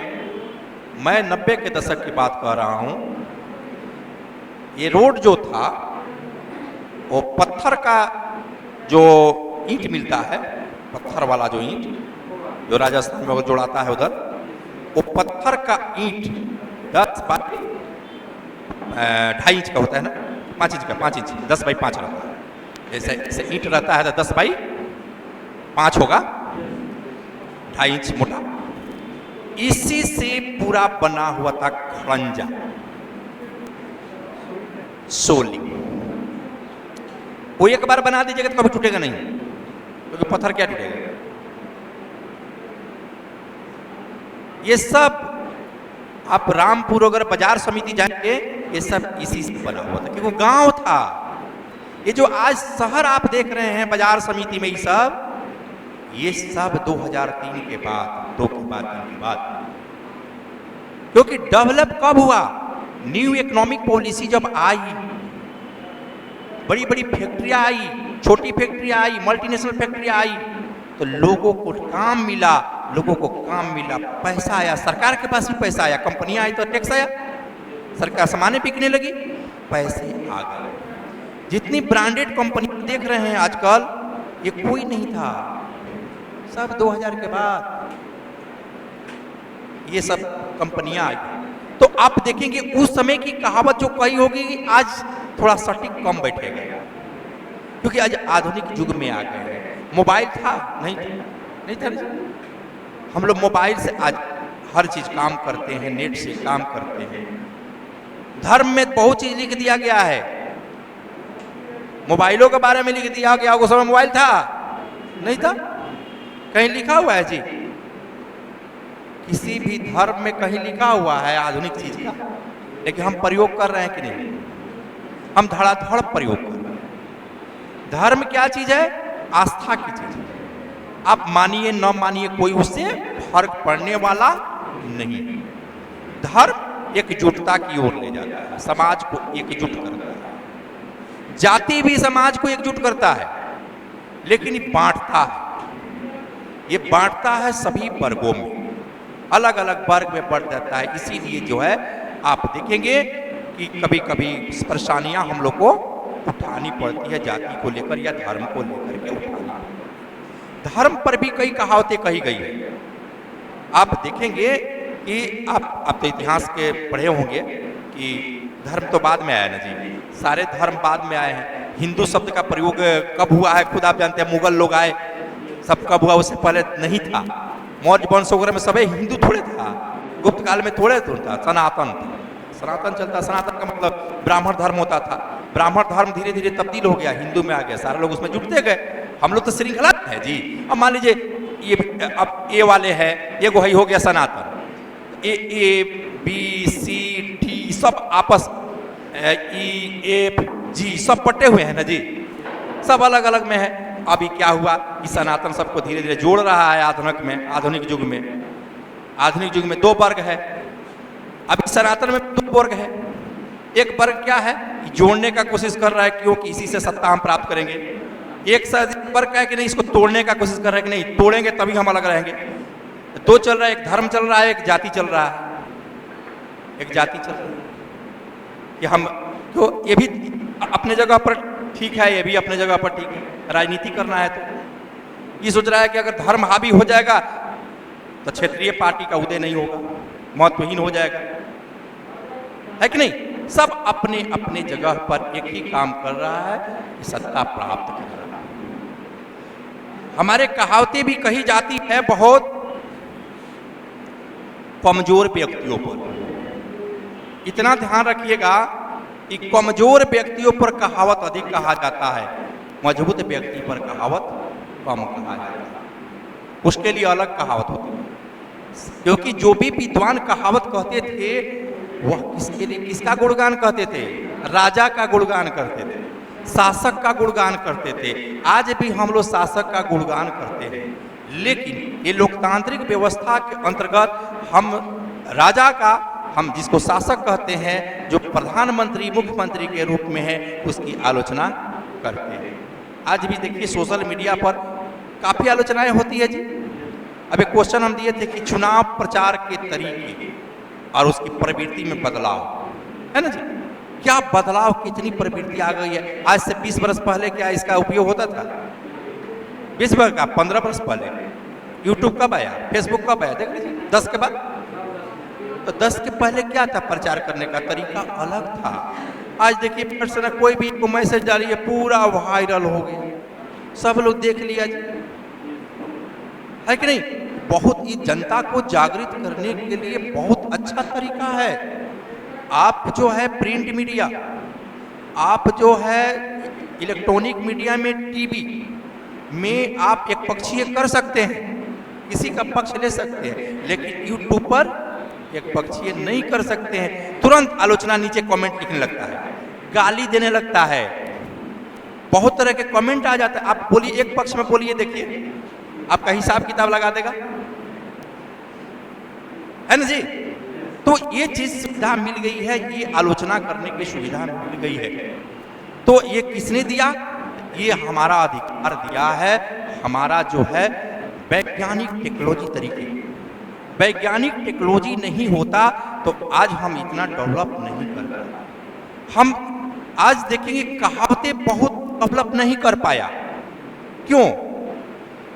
मैं 90 के दशक की बात कर रहा हूँ, ये रोड जो था वो पत्थर का जो ईंट मिलता है, पत्थर वाला जो ईंट जो राजस्थान में जोड़ाता है उधर, वो पत्थर का ईंट 10 बाई 2.5 इंच का होता है ना, 5 इंच का, 5 इंच 10 बाई 5 रहता है। जैसे ईंट रहता है तो 10 बाई 5 होगा, 2.5 इंच मोटा। इसी से पूरा बना हुआ था खड़ंजा, सोली। वो एक बार बना दीजिएगा तो कभी टूटेगा नहीं, क्योंकि पत्थर क्या टूटेगा। ये सब आप रामपुर अगर बाजार समिति जाएंगे, ये सब इसी से बना हुआ था, क्योंकि वो गांव था। ये जो आज शहर आप देख रहे हैं बाजार समिति में, ये सब 2003 के बाद, 2 के बाद, 3 के बाद। क्योंकि डेवलप कब हुआ, न्यू इकोनॉमिक पॉलिसी जब आई, बड़ी बड़ी फैक्ट्रियां आई, छोटी फैक्ट्रियां आई, मल्टीनेशनल फैक्ट्रियां आई, तो लोगों को काम मिला, पैसा आया, सरकार के पास भी पैसा आया, कंपनियां आई तो टैक्स आया, सरकार सामानें बिकने लगी, पैसे आ गए। जितनी ब्रांडेड कंपनी देख रहे हैं आजकल, ये कोई नहीं था, सब 2000 के बाद ये सब कंपनियां आई। तो आप देखेंगे उस समय की कहावत जो कही होगी आज थोड़ा सटीक कम बैठेगा, क्योंकि आज आधुनिक युग में आ गए हैं। मोबाइल था नहीं था। हम लोग मोबाइल से आज हर चीज काम करते हैं, नेट से काम करते हैं। धर्म में बहुत चीज लिख दिया गया है, मोबाइलों के बारे में लिख दिया गया। उस समय मोबाइल था नहीं था, कहीं लिखा हुआ है जी, किसी भी धर्म में कहीं लिखा हुआ है आधुनिक चीज का? लेकिन हम प्रयोग कर रहे हैं कि नहीं? हम धड़ाधड़ प्रयोग कर रहे हैं। धर्म क्या चीज है? आस्था की चीज है। आप मानिए न मानिए, कोई उससे फर्क पड़ने वाला नहीं। धर्म एकजुटता की ओर ले जाता है, समाज को एकजुट करता है। जाति भी समाज को एकजुट करता है, लेकिन ये बांटता है। ये बांटता है सभी वर्गों में, अलग अलग वर्ग में बढ़ जाता है। इसीलिए जो है आप देखेंगे कि कभी कभी परेशानियां हम लोग को उठानी पड़ती है, जाति को लेकर या धर्म को लेकर के उठानी पड़ती है। धर्म पर भी कई कहावतें कही गई है। आप देखेंगे कि आप तो इतिहास के पढ़े होंगे कि धर्म तो बाद में आया ना जी, सारे धर्म बाद में आए हैं। हिंदू शब्द का प्रयोग कब हुआ है खुद आप जानते हैं, मुगल लोग आए, सब कब हुआ, उससे पहले नहीं था। मौर्य वंश वगैरह में सभी हिंदू थोड़े था, गुप्त काल में थोड़े था, सनातन चलता। सनातन का मतलब ब्राह्मण धर्म होता था। ब्राह्मण धर्म धीरे धीरे तब्दील हो गया, हिंदू में आ गया, सारे लोग उसमें जुटते गए। हम लोग तो श्रृंखला है जी। अब मान लीजिए ये अब ए वाले है, ये वही हो गया सनातन, ए बी सी डी सब आपस ई एफ जी सब बटे हुए हैं ना जी, सब अलग अलग में है। अभी क्या हुआ कि सनातन सबको धीरे धीरे जोड़ रहा है आधुनिक युग में। आधुनिक युग में दो वर्ग है, अभी सनातन में दो वर्ग है। एक वर्ग क्या है कि जोड़ने का कोशिश कर रहा है क्योंकि इसी से सत्ता हम प्राप्त करेंगे। एक वर्ग है कि नहीं, इसको तोड़ने का कोशिश कर रहा है कि नहीं, तोड़ेंगे तभी हम अलग रहेंगे। दो चल रहा है, एक धर्म चल रहा है, एक जाति चल रहा है। एक जाति चल रही है कि हम तो ये भी अपने जगह पर ठीक है, ये भी अपने जगह पर ठीक है। राजनीति करना है तो ये सोच रहा है कि अगर धर्म हावी हो जाएगा तो क्षेत्रीय पार्टी का उदय नहीं होगा, महत्वहीन हो जाएगा, है कि नहीं। सब अपने अपने जगह पर एक ही काम कर रहा है कि सत्ता प्राप्त कर रहा है। हमारे कहावतें भी कही जाती है बहुत कमजोर व्यक्तियों पर। इतना ध्यान रखिएगा कि कमजोर व्यक्तियों पर कहावत अधिक कहा जाता है, मजबूत व्यक्ति पर कहावत कम कहा जाता है। उसके लिए अलग कहावत होती है, क्योंकि जो भी विद्वान कहावत कहते थे वह किसके लिए, किसका गुणगान कहते थे? राजा का गुणगान करते थे, शासक का गुणगान करते थे। आज भी हम लोग शासक का गुणगान करते हैं, लेकिन ये लोकतांत्रिक व्यवस्था के अंतर्गत हम राजा का, हम जिसको शासक कहते हैं, जो प्रधानमंत्री मुख्यमंत्री के रूप में है, उसकी आलोचना करते हैं। आज भी देखिए सोशल मीडिया पर काफ़ी आलोचनाएं होती है जी। अब एक क्वेश्चन हम दिए थे कि चुनाव प्रचार के तरीके और उसकी प्रवृत्ति में बदलाव, है ना जी। क्या बदलाव, कितनी प्रवृत्ति आ गई है। आज से 20 वर्ष पहले क्या इसका उपयोग होता था? 20 वर्ष का 15 वर्ष पहले यूट्यूब कब आया, फेसबुक कब आया, देख लीजिए 10 के बाद। तो 10 के पहले क्या था? प्रचार करने का तरीका अलग था। आज देखिए पर्सन कोई भी को मैसेज डालिए, पूरा वायरल हो गया, सब लोग देख लिया जी, है कि नहीं। बहुत ही जनता को जागृत करने के लिए बहुत अच्छा तरीका है। आप जो है प्रिंट मीडिया, आप जो है इलेक्ट्रॉनिक मीडिया में, टीवी में आप एक पक्षीय कर सकते हैं, किसी का पक्ष ले सकते हैं, लेकिन यूट्यूब पर एक पक्षीय नहीं कर सकते हैं। तुरंत आलोचना नीचे कमेंट लिखने लगता है, गाली देने लगता है, बहुत तरह के कमेंट आ जाते हैं। आप बोलिए, एक पक्ष में बोलिए, देखिए आपका हिसाब किताब लगा देगा, है ना जी। तो ये चीज सुविधा मिल गई है, ये आलोचना करने की सुविधा मिल गई है। तो ये किसने दिया? ये हमारा अधिकार दिया है, हमारा जो है वैज्ञानिक टेक्नोलॉजी तरीके। वैज्ञानिक टेक्नोलॉजी नहीं होता तो आज हम इतना डेवलप नहीं कर पाते। हम आज देखेंगे कहावतें बहुत डेवलप नहीं कर पाया, क्यों?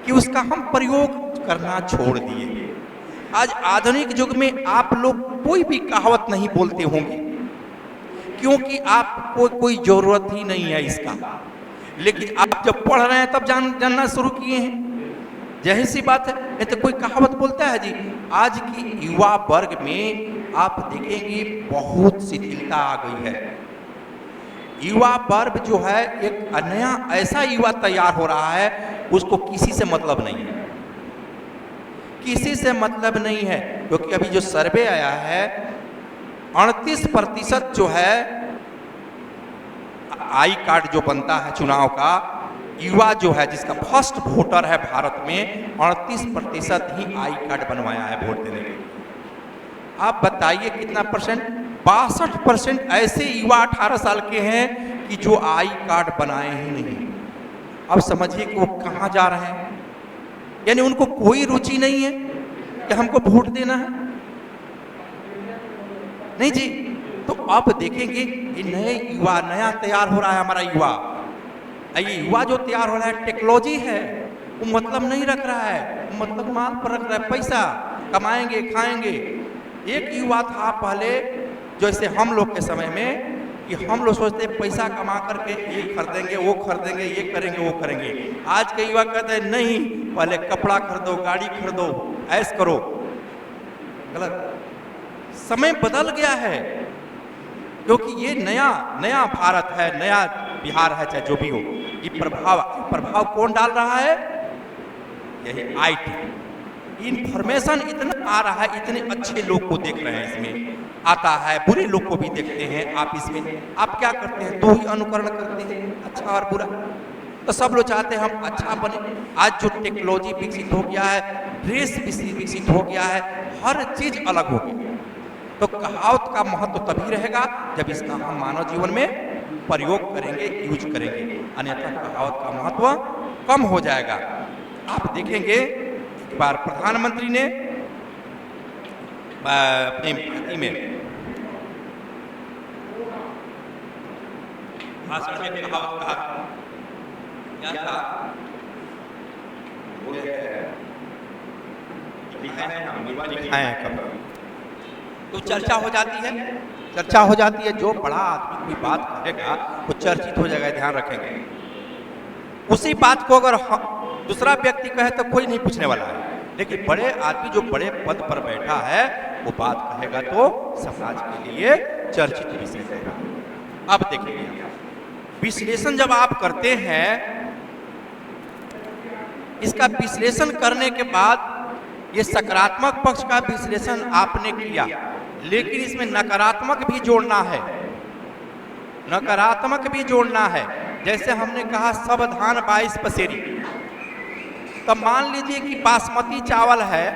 कि उसका हम प्रयोग करना छोड़ दिए। आज आधुनिक युग में आप लोग कोई भी कहावत नहीं बोलते होंगे, क्योंकि आपको कोई जरूरत ही नहीं है इसका। लेकिन आप जब पढ़ रहे हैं तब जानना शुरू किए हैं, यही सी बात है। नहीं तो कोई कहावत बोलता है जी। आज की युवा वर्ग में आप देखेंगे बहुत शिथिलता आ गई है। युवा वर्ग जो है एक नया ऐसा युवा तैयार हो रहा है, उसको किसी से मतलब नहीं है, किसी से मतलब नहीं है। क्योंकि अभी जो सर्वे आया है 38% जो है आई कार्ड जो बनता है चुनाव का, युवा जो है जिसका फर्स्ट वोटर है भारत में, 38% ही आई कार्ड बनवाया है वोट देने के लिए। आप बताइए कितना परसेंट? 62% ऐसे युवा 18 साल के हैं कि जो आई कार्ड बनाए ही नहीं। अब समझिए कि वो कहाँ जा रहे हैं। यानी उनको कोई रुचि नहीं है कि हमको वोट देना है, नहीं जी। तो अब देखेंगे ये नए युवा, नया तैयार हो रहा है हमारा युवा। ये युवा जो तैयार हो रहा है टेक्नोलॉजी है, वो मतलब नहीं रख रहा है, वो मतलब माल पर रख रहा है, पैसा कमाएंगे खाएंगे। एक युवा था पहले, जैसे हम लोग के समय में, कि हम लोग सोचते पैसा कमा करके ये खरीदेंगे, वो खरीदेंगे, ये करेंगे, वो करेंगे। आज के युवा कहते हैं नहीं, पहले कपड़ा खरीदो, गाड़ी खरीदो, ऐश करो। गलत। समय बदल गया है, क्योंकि ये नया नया भारत है, नया बिहार है, चाहे जो भी हो। ये प्रभाव कौन डाल रहा है? यही आईटी। इंफॉर्मेशन इतना आ रहा है, इतने अच्छे लोग को देख रहे हैं, इसमें आता है, बुरे लोग को भी देखते हैं। आप इसमें आप क्या करते हैं? दो ही अनुकरण करते हैं, अच्छा और बुरा। तो सब लोग चाहते हैं हम अच्छा बने। आज जो टेक्नोलॉजी विकसित हो गया है, ड्रेस विकसित हो गया है, हर चीज अलग हो गई, तो कहावत का महत्व तभी रहेगा जब इसका हम मानव जीवन में प्रयोग करेंगे, यूज करेंगे, अन्यथा कहावत का महत्व कम हो जाएगा। आप देखेंगे एक बार प्रधानमंत्री ने अपने भाषण में कहावत कहा, क्या था, तो चर्चा हो जाती है, चर्चा हो जाती है, जो बड़ा आदमी कोई बात कहेगा वो चर्चित हो जाएगा, ध्यान रखेंगे। उसी बात को अगर दूसरा व्यक्ति कहे तो कोई नहीं पूछने वाला है, लेकिन बड़े आदमी जो बड़े पद पर बैठा है वो बात कहेगा तो समाज के लिए चर्चित विषय होगा। अब देखिए, विश्लेषण जब आप करते हैं, इसका विश्लेषण करने के बाद ये सकारात्मक पक्ष का विश्लेषण आपने किया, लेकिन इसमें नकारात्मक भी जोड़ना है, नकारात्मक भी जोड़ना है। जैसे हमने कहा सब धान 22 पसेरी, तो मान लीजिए कि बासमती चावल है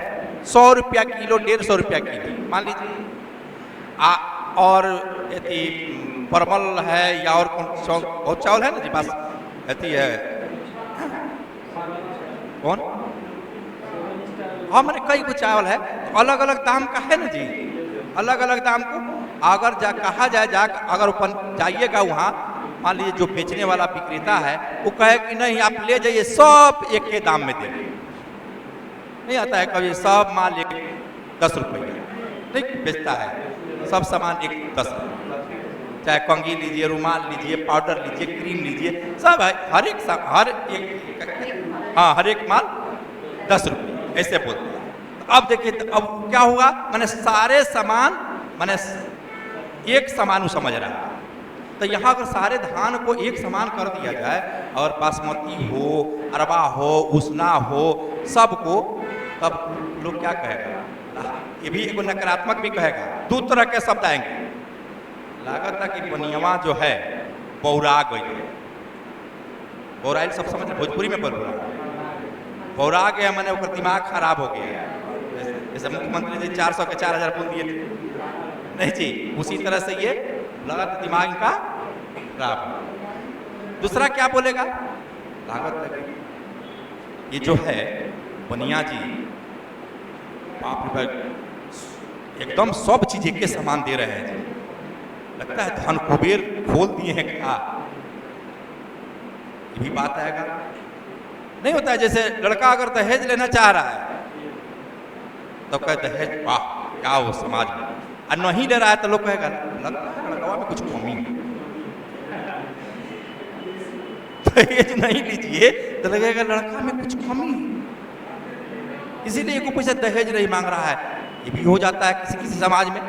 100 रुपया किलो, 150 रुपया किलो मान लीजिए, और यदि परमल है या और कौन चावल है ना जी, बास है कौन, हाँ मैंने कई कुछ चावल है, तो अलग अलग दाम का है ना जी, अलग अलग दाम को अगर कहा जाए अगर ऊपर जाइएगा वहाँ, मान लीजिए जो बेचने वाला विक्रेता है वो कहे कि नहीं आप ले जाइए, सब एक के दाम में दे, नहीं आता है कभी सब माल एक 10 रुपये नहीं बेचता है, सब सामान एक 10 रुपये, चाहे कंघी लीजिए, रुमाल लीजिए, पाउडर लीजिए, क्रीम लीजिए, सब है, हर एक माल 10 रुपये ऐसे बोलते हैं। अब देखिए तो अब क्या हुआ, मैंने सारे सामान मैंने एक समान समझ रहा है, तो यहाँ अगर सारे धान को एक समान कर दिया जाए और बासमती हो, अरबा हो, उसना हो, सबको, तब लोग क्या कहेगा, ये भी एक नकारात्मक भी कहेगा, दो तरह के शब्द आएंगे, लागत कि बनियावा जो है बौरा गई, बौराइल सब समझ, भोजपुरी में बौरा गया, मैंने उसका दिमाग खराब हो गया, जैसे मुख्यमंत्री जी 400 के 4000 बोल दिए नहीं जी, उसी तरह से ये लगा दिमाग का खराब। दूसरा क्या बोलेगा, लागत लगी, ये जो है बनिया जी बाप रे एकदम सब चीज एक के सामान दे रहे हैं जी, लगता है धन कुबेर खोल दिए हैं क्या, ये भी बात आएगा। नहीं होता है जैसे लड़का अगर दहेज लेना चाह रहा है तो कहते दहेज वाह क्या वो समाज में, और नहीं ले रहा है तो लोग कहेगा लगता है लड़का में कुछ कमी है, दहेज नहीं लीजिए तो लगेगा लड़का में कुछ कमी है, इसीलिए को पैसा दहेज नहीं मांग रहा है। ये भी हो जाता है किसी किसी समाज में,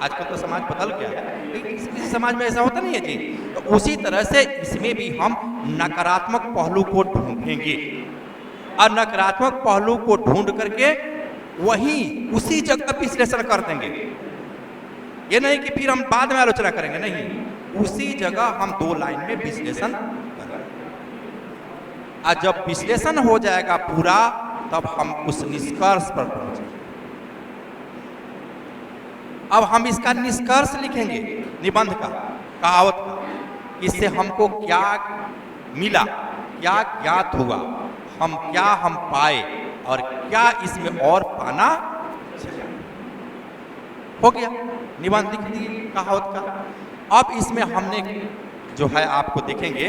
आजकल तो समाज बदल गया है, लेकिन किसी किसी समाज में ऐसा होता नहीं है जी। तो उसी तरह से इसमें भी हम नकारात्मक पहलू को ढूंढेंगे, और नकारात्मक पहलू को ढूंढ करके वही उसी जगह विश्लेषण कर देंगे। ये नहीं कि फिर हम बाद में आलोचना करेंगे, नहीं, उसी जगह हम 2 लाइन में विश्लेषण करेंगे, और जब विश्लेषण हो जाएगा पूरा तब हम उस निष्कर्ष पर पहुंचेंगे। अब हम इसका निष्कर्ष लिखेंगे, निबंध का, कहावत का, इससे हमको क्या मिला, क्या ज्ञात हुआ, हम पाए, और क्या इसमें और पाना हो गया, निबंध लिख दिए कहावत का। अब इसमें हमने जो है आपको देखेंगे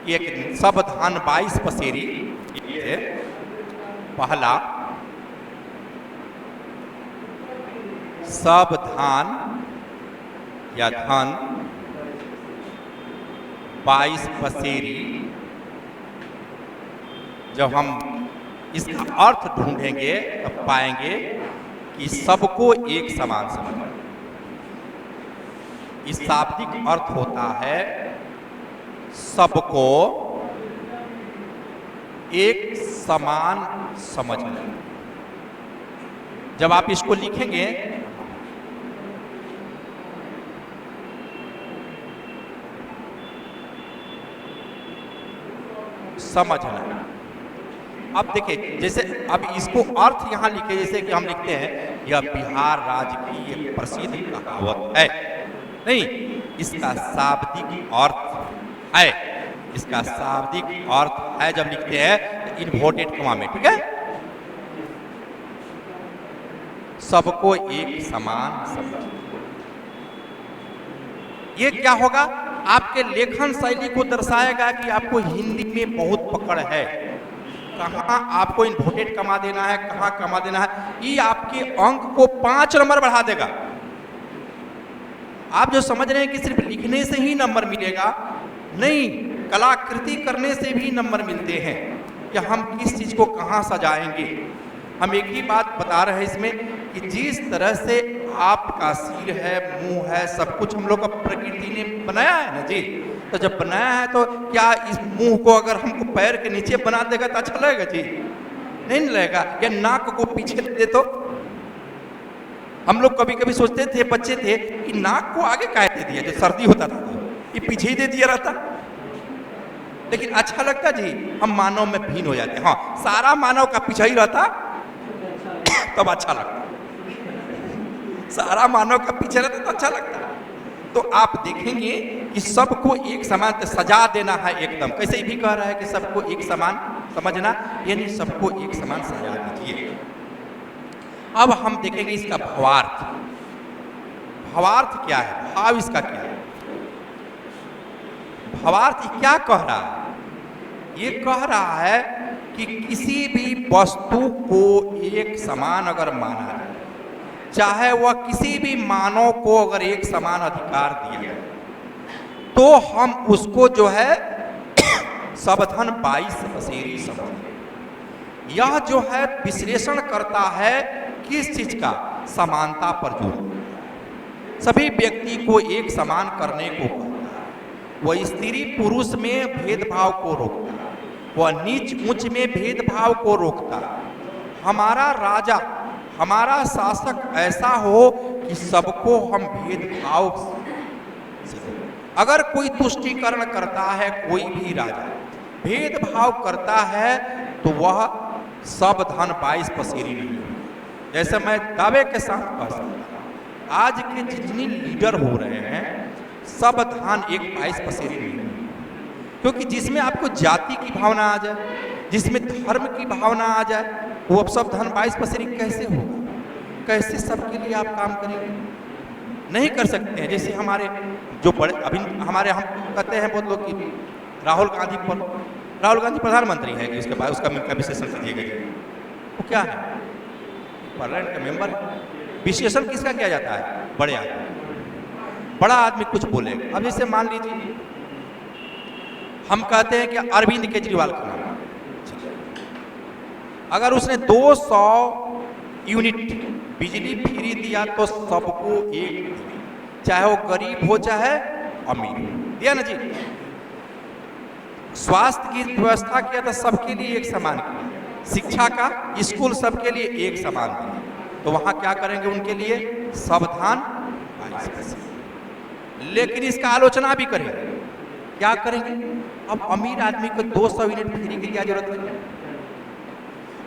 एक सब धान 22 पसेरी, पहला सब धान या धन 22 पसेरी, जब हम इसका अर्थ ढूंढेंगे तब पाएंगे कि सबको एक समान समझ। इस शाब्दिक अर्थ होता है सबको एक समान समझना। जब आप इसको लिखेंगे समझना। अब देखिए, जैसे अब इसको अर्थ यहाँ लिखे, जैसे कि हम लिखते हैं यह बिहार राज्य की एक प्रसिद्ध कहावत है, नहीं, इसका शाब्दिक अर्थ है, इसका शाब्दिक अर्थ है जब लिखते हैं इन्वर्टेड कॉमा में, ठीक है, सबको एक समान समझ। ये क्या होगा, आपके लेखन शैली को दर्शाएगा कि आपको हिंदी में बहुत पकड़ है, कहाँ आपको इन्वर्टेड कॉमा देना है, कहाँ कॉमा देना है। ये आपके अंक को 5 नंबर बढ़ा देगा। आप जो समझ रहे हैं कि सिर्फ लिखने से ही नंबर मिलेगा, नहीं, कलाकृति करने से भी नंबर मिलते हैं कि हम किस चीज को कहाँ सजाएंगे। हम एक ही बात बता रहे हैं इसमें कि जिस तरह से आपका सिर है, मुंह है, सब कुछ हम लोग का प्रकृति ने बनाया है ना जी, तो जब बनाया है तो क्या इस मुंह को अगर हमको पैर के नीचे बना देगा तो अच्छा लगेगा जी? नहीं लगेगा। या नाक को पीछे दे तो हम लोग कभी कभी सोचते थे, बच्चे थे, कि नाक को आगे काहे दे दिया, जब सर्दी होता था ये पीछे ही दे दिया रहता, लेकिन अच्छा लगता जी। हम मानव में भिन्न हो जाते हैं। हाँ, सारा मानव का पीछे ही रहता तब अच्छा लगता, सारा मानव का पीछे रहता तो अच्छा लगता। तो आप देखेंगे कि सबको एक समान सजा देना है एकदम। कैसे भी कह रहा है कि सबको एक समान समझना, यानी सबको एक समान सजा दीजिए। अब हम देखेंगे इसका भावार्थ। भावार्थ क्या है, भाव इसका क्या है, भावार्थ क्या कह रहा है? ये कह रहा है कि किसी भी वस्तु को एक समान अगर माना जाए, चाहे वह किसी भी मानव को अगर एक समान अधिकार दिया जाए, तो हम उसको जो है सबधन 22 पसेरी समझें। यह जो है विश्लेषण करता है किस चीज का, समानता पर जोर। सभी व्यक्ति को एक समान करने को कहता है। वह स्त्री पुरुष में भेदभाव को रोकता है, वह नीच ऊंच में भेदभाव को रोकता है। हमारा राजा, हमारा शासक ऐसा हो कि सबको हम भेदभाव से, अगर कोई तुष्टीकरण करता है, कोई भी राजा भेदभाव करता है, तो वह सब धन 22 पसेरी नहीं है। जैसे मैं दावे के साथ कह सकता हूं, आज के जितने लीडर हो रहे हैं सब धन 22 पसेरी नहीं है। क्योंकि जिसमें आपको जाति की भावना आ जाए, जिसमें धर्म की भावना आ जाए, वो अब सब धन 22 पसेरी कैसे होगा? कैसे सबके लिए आप काम करेंगे? नहीं कर सकते हैं। जैसे हमारे जो बड़े अभी हमारे, हम कहते हैं बहुत लोग कि राहुल गांधी प्रधानमंत्री है, कि उसके बाद उसका विश्लेषण कीजिएगा। वो क्या है? पार्लियामेंट का मेंबर। विश्लेषण किसका किया जाता है? बड़े आदमी। बड़ा आदमी कुछ बोलेगा। अब जैसे मान लीजिए हम कहते हैं कि अरविंद केजरीवाल का नाम, अगर उसने 200 यूनिट बिजली फ्री दिया तो सबको एक, चाहे वो गरीब हो चाहे अमीर, दिया ना जी। स्वास्थ्य की व्यवस्था किया तो सबके लिए एक समान किया, शिक्षा का स्कूल सबके लिए एक समान दिया, तो वहां क्या करेंगे उनके लिए? सावधान। लेकिन इसका आलोचना भी करेंगे। क्या करेंगे? अब अमीर आदमी को 200 यूनिट फ्री की क्या जरूरत है?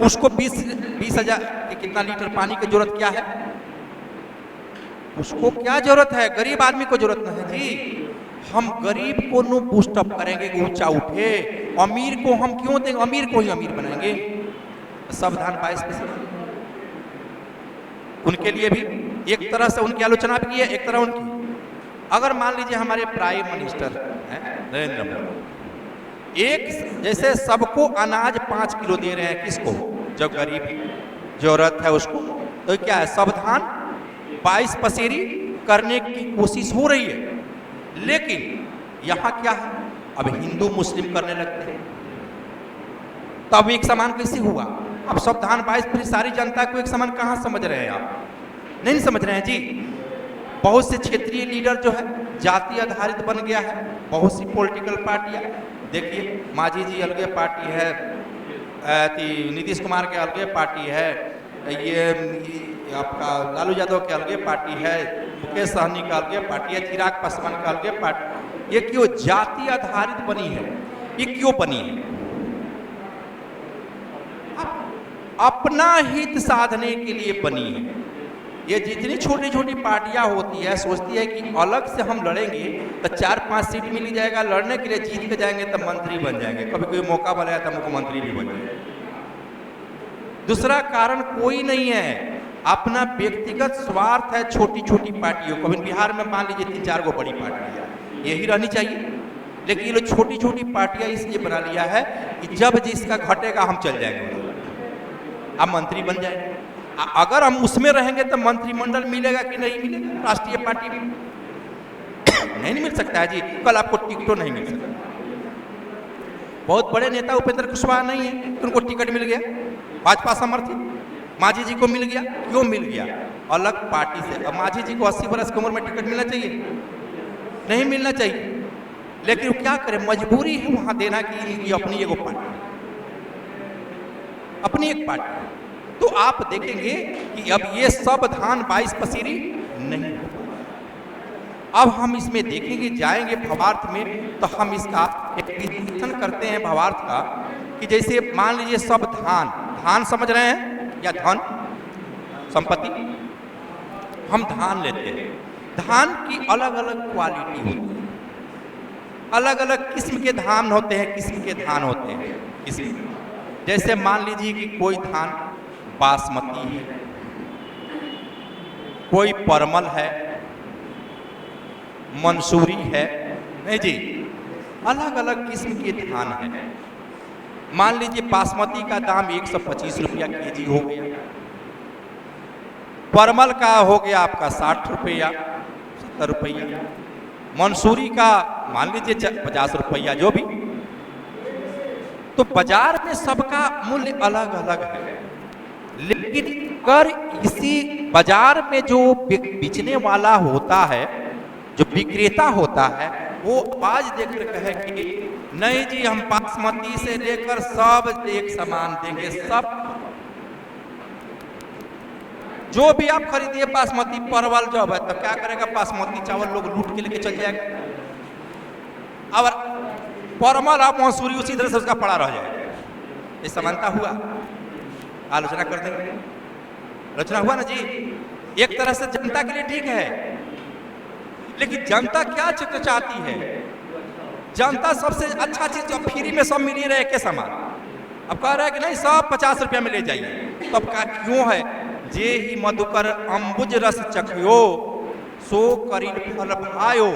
उसको 20,000 कितना लीटर पानी की जरूरत क्या है? उसको क्या जरूरत है? गरीब आदमी को जरूरत नहीं है जी। हम गरीब को नो बूस्टअप करेंगे कि ऊंचा उठे, अमीर को हम क्यों देंगे? अमीर को ही अमीर बनाएंगे। सावधान 22 उनके लिए भी एक तरह से उनकी आलोचना भी की है, एक तरह उनकी। अगर मान लीजिए हमारे प्राइम मिनिस्टर हैं नरेंद्र मोदी, एक जैसे सबको अनाज 5 किलो दे रहे हैं, किसको? जो गरीब जरूरत है उसको, तो क्या है? सावधान 22 पसेरी करने की कोशिश हो रही है। लेकिन यहां क्या है? अब हिंदू मुस्लिम करने लगते हैं, तब एक समान कैसे हुआ? अब सावधान 22 पसेरी सारी जनता को एक समान कहां समझ रहे हैं आप? नहीं समझ रहे हैं जी। बहुत से क्षेत्रीय लीडर जो है जाति आधारित बन गया है। बहुत सी पॉलिटिकल पार्टियां, देखिए मांझी जी अलगे पार्टी है, नीतीश कुमार के अलगे पार्टी है, ये आपका लालू यादव के अलगे पार्टी है, मुकेश सहनी का अलगे पार्टी है, चिराग पासवान का अलगे पार्टी। ये क्यों जाति आधारित बनी है? ये क्यों बनी है? अपना हित साधने के लिए बनी है। ये जितनी छोटी छोटी पार्टियां होती है सोचती है कि अलग से हम लड़ेंगे तो 4-5 सीट मिल जाएगा, लड़ने के लिए जीत के जाएंगे तो मंत्री बन जाएंगे, कभी कोई मौका मिलेगा तो मुख्यमंत्री भी बन जाएंगे। दूसरा कारण कोई नहीं है, अपना व्यक्तिगत स्वार्थ है छोटी छोटी पार्टियों को। अभी बिहार में मान लीजिए 3-4 गो बड़ी पार्टियां, यही रहनी चाहिए, लेकिन ये लोग छोटी छोटी पार्टियां इसलिए बना लिया है कि जब जिसका घटेगा हम चल जाएंगे, आप मंत्री बन जाएंगे। अगर हम उसमें रहेंगे तो मंत्रिमंडल मिलेगा कि नहीं मिलेगा? राष्ट्रीय पार्टी में नहीं मिल सकता है जी, कल आपको टिकटों नहीं मिल सकता। बहुत बड़े नेता उपेंद्र कुशवाहा नहीं है, उनको टिकट मिल गया, भाजपा समर्थित। मांझी जी को मिल गया, क्यों मिल गया? अलग पार्टी से। अब मांझी जी को 80 बरस की उम्र में टिकट मिलना चाहिए? नहीं मिलना चाहिए, लेकिन वो क्या करे, मजबूरी है वहां देना कि अपनी एक पार्टी, अपनी एक पार्टी। तो आप देखेंगे कि अब ये सब धान 22 पसीरी नहीं। अब हम इसमें देखेंगे, जाएंगे भावार्थ में तो हम इसका एक विश्लेषण करते हैं भावार्थ का, कि जैसे मान लीजिए सब धान, धान समझ रहे हैं या धन संपत्ति, हम धान लेते हैं। धान की अलग अलग क्वालिटी होती है, अलग अलग किस्म के धान होते हैं, किस्म के धान होते हैं किस्म। जैसे मान लीजिए कि कोई धान बासमती है, कोई परमल है, मंसूरी है, नहीं जी, अलग अलग किस्म के धान है। मान लीजिए बासमती का दाम 125 रुपया केजी हो गया, परमल का हो गया आपका 60 रुपया 70 रुपया, मंसूरी का मान लीजिए 50 रुपया, जो भी। तो बाजार में सबका मूल्य अलग अलग है, लेकिन अगर इसी बाजार में जो बेचने वाला होता है, जो विक्रेता होता है, वो आवाज देकर कहे कि नहीं जी हम बासमती से लेकर सब एक समान देंगे, सब जो भी आप खरीदिए बासमती परवल जब है, तब क्या करेगा, बासमती चावल लोग लूट के लेके चल जाएगा, और परमल आप मंसूरी उसी तरह से उसका पड़ा रह जाएगा। ये समानता हुआ, आलोचना कर देंगे, आलोचना हुआ ना जी। एक तरह से जनता के लिए ठीक है, लेकिन जनता क्या चाहती है? जनता सबसे अच्छा चीज अब फ्री में सब मिल ही रहे के समान। अब कह रहा है कि नहीं सब 50 रुपया में ले जाइए, तो अब का क्यों है? जे ही मधुकर अंबुज रस चखियो सो करीन फल भायो,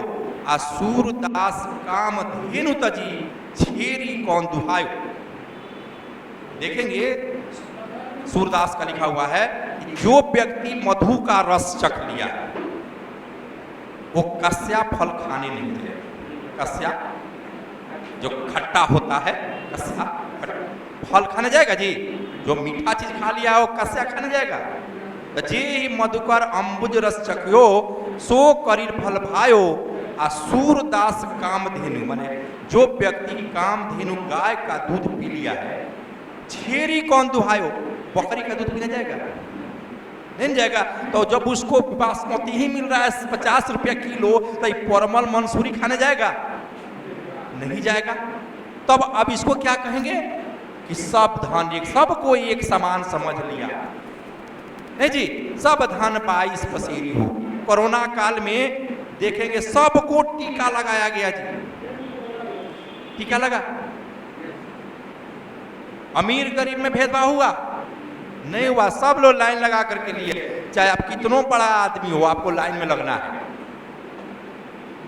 आ सूरदास काम धेनु तजी छेरी कौन दुहायो। देखेंगे सूरदास का लिखा हुआ है कि जो व्यक्ति मधु का रस चख लिया वो कस्या फल खाने नहीं दे। कस्या जो खट्टा होता है, कस्या फल खाने जाएगा जी? जो मीठा चीज खा लिया वो कस्या खाने जाएगा? तो जे ही मधुकर अंबुज रस चखियो सो करीर फल भायो, आ सूरदास कामधेनु, माने जो व्यक्ति कामधेनु गाय का दूध पी लिया है, छेरी कौन दुहायो, बकरी का दूध पीने जाएगा? नहीं जाएगा। तो जब उसको बासमती ही मिल रहा है 50 रुपया किलो, तो परमल मंसूरी खाने जाएगा? नहीं जाएगा। तब अब इसको क्या कहेंगे कि सब धान एक, सबको एक समान समझ लिया, नहीं जी, सब धान 22 पसेरी हो। कोरोना काल में देखेंगे सबको टीका लगाया गया जी, टीका लगा। अमीर गरीब में भेदभाव हुआ? नहीं हुआ, सब लोग लाइन लगा करके लिए, चाहे आप कितनों बड़ा आदमी हो आपको लाइन में लगना है,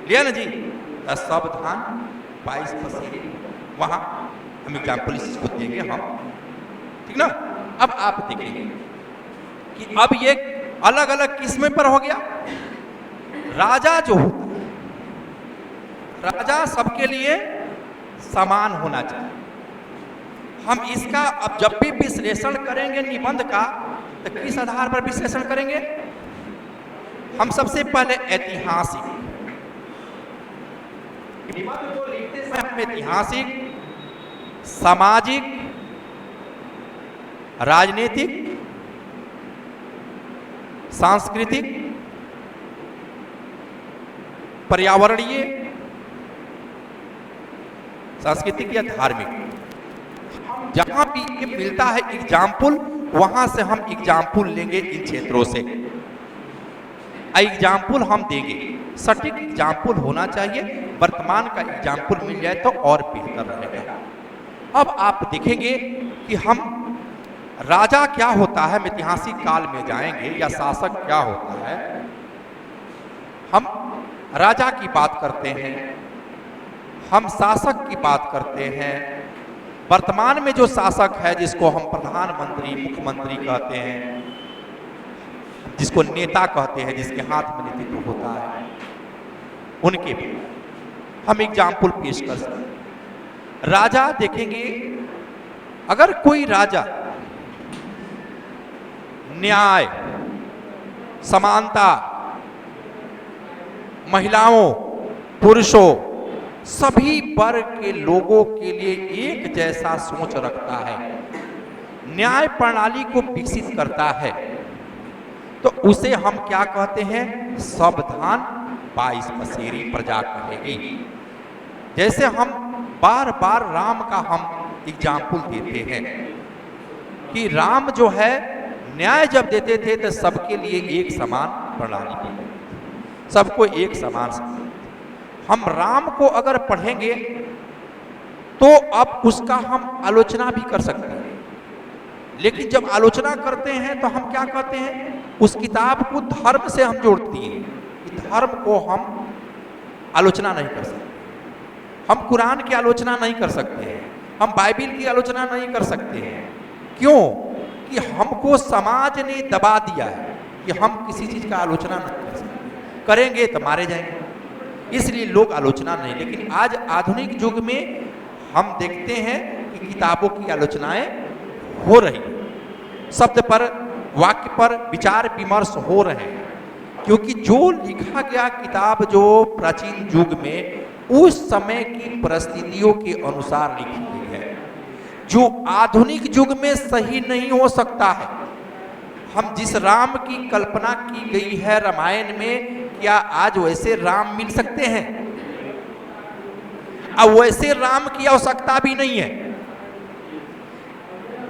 लिया ना जी। सब धान 22 पसेरी, वहां हम एग्जाम्पल इसको देंगे हम, ठीक ना। अब आप देखेंगे कि अब ये अलग अलग किस्में पर हो गया। राजा जो होता है, राजा सबके लिए समान होना चाहिए। हम इसका अब जब भी विश्लेषण करेंगे निबंध का, तो किस आधार पर विश्लेषण करेंगे? हम सबसे पहले ऐतिहासिक, निबंध को लिखते समय हम ऐतिहासिक, सामाजिक, राजनीतिक, सांस्कृतिक, पर्यावरणीय, सांस्कृतिक या धार्मिक, जहां भी ये मिलता है एग्जाम्पल, वहां से हम एग्जाम्पल लेंगे इन क्षेत्रों से, एग्जाम्पल हम देंगे। सटीक एग्जाम्पल होना चाहिए, वर्तमान का एग्जाम्पल मिल जाए तो और बेहतर रहेगा। अब आप देखेंगे कि हम राजा क्या होता है, हम ऐतिहासिक काल में जाएंगे, या शासक क्या होता है। हम राजा की बात करते हैं, हम शासक की बात करते हैं। वर्तमान में जो शासक है, जिसको हम प्रधानमंत्री, मुख्यमंत्री कहते हैं, जिसको नेता कहते हैं, जिसके हाथ में नेतृत्व होता है, उनके भी हम एग्जाम्पल पेश कर सकते हैं। राजा देखेंगे, अगर कोई राजा न्याय, समानता, महिलाओं, पुरुषों, सभी वर्ग के लोगों के लिए एक जैसा सोच रखता है, न्याय प्रणाली को विकसित करता है, तो उसे हम क्या कहते हैं? सावधान 22 पसेरी प्रजा कहेगी। जैसे हम बार बार राम का हम एग्जाम्पल देते हैं कि राम जो है न्याय जब देते थे तो सबके लिए एक समान प्रणाली, सबको एक समान। हम राम को अगर पढ़ेंगे तो अब उसका हम आलोचना भी कर सकते हैं, लेकिन जब आलोचना करते हैं तो हम क्या कहते हैं? उस किताब को धर्म से हम जोड़ती हैं कि धर्म को हम आलोचना नहीं कर सकते, हम कुरान की आलोचना नहीं कर सकते हैं, हम बाइबिल की आलोचना नहीं कर सकते हैं। क्यों? कि हमको समाज ने दबा दिया है कि हम किसी चीज का आलोचना नहीं कर सकते, करेंगे तो मारे जाएंगे, इसलिए लोग आलोचना नहीं। लेकिन आज आधुनिक युग में हम देखते हैं कि किताबों की आलोचनाएं हो रही, शब्द पर, वाक्य पर विचार विमर्श हो रहे हैं, क्योंकि जो लिखा गया किताब जो प्राचीन युग में उस समय की परिस्थितियों के अनुसार लिखी गई है, जो आधुनिक युग में सही नहीं हो सकता है। हम जिस राम की कल्पना की गई है रामायण में, क्या आज वैसे राम मिल सकते हैं? अब वैसे राम की आवश्यकता भी नहीं है।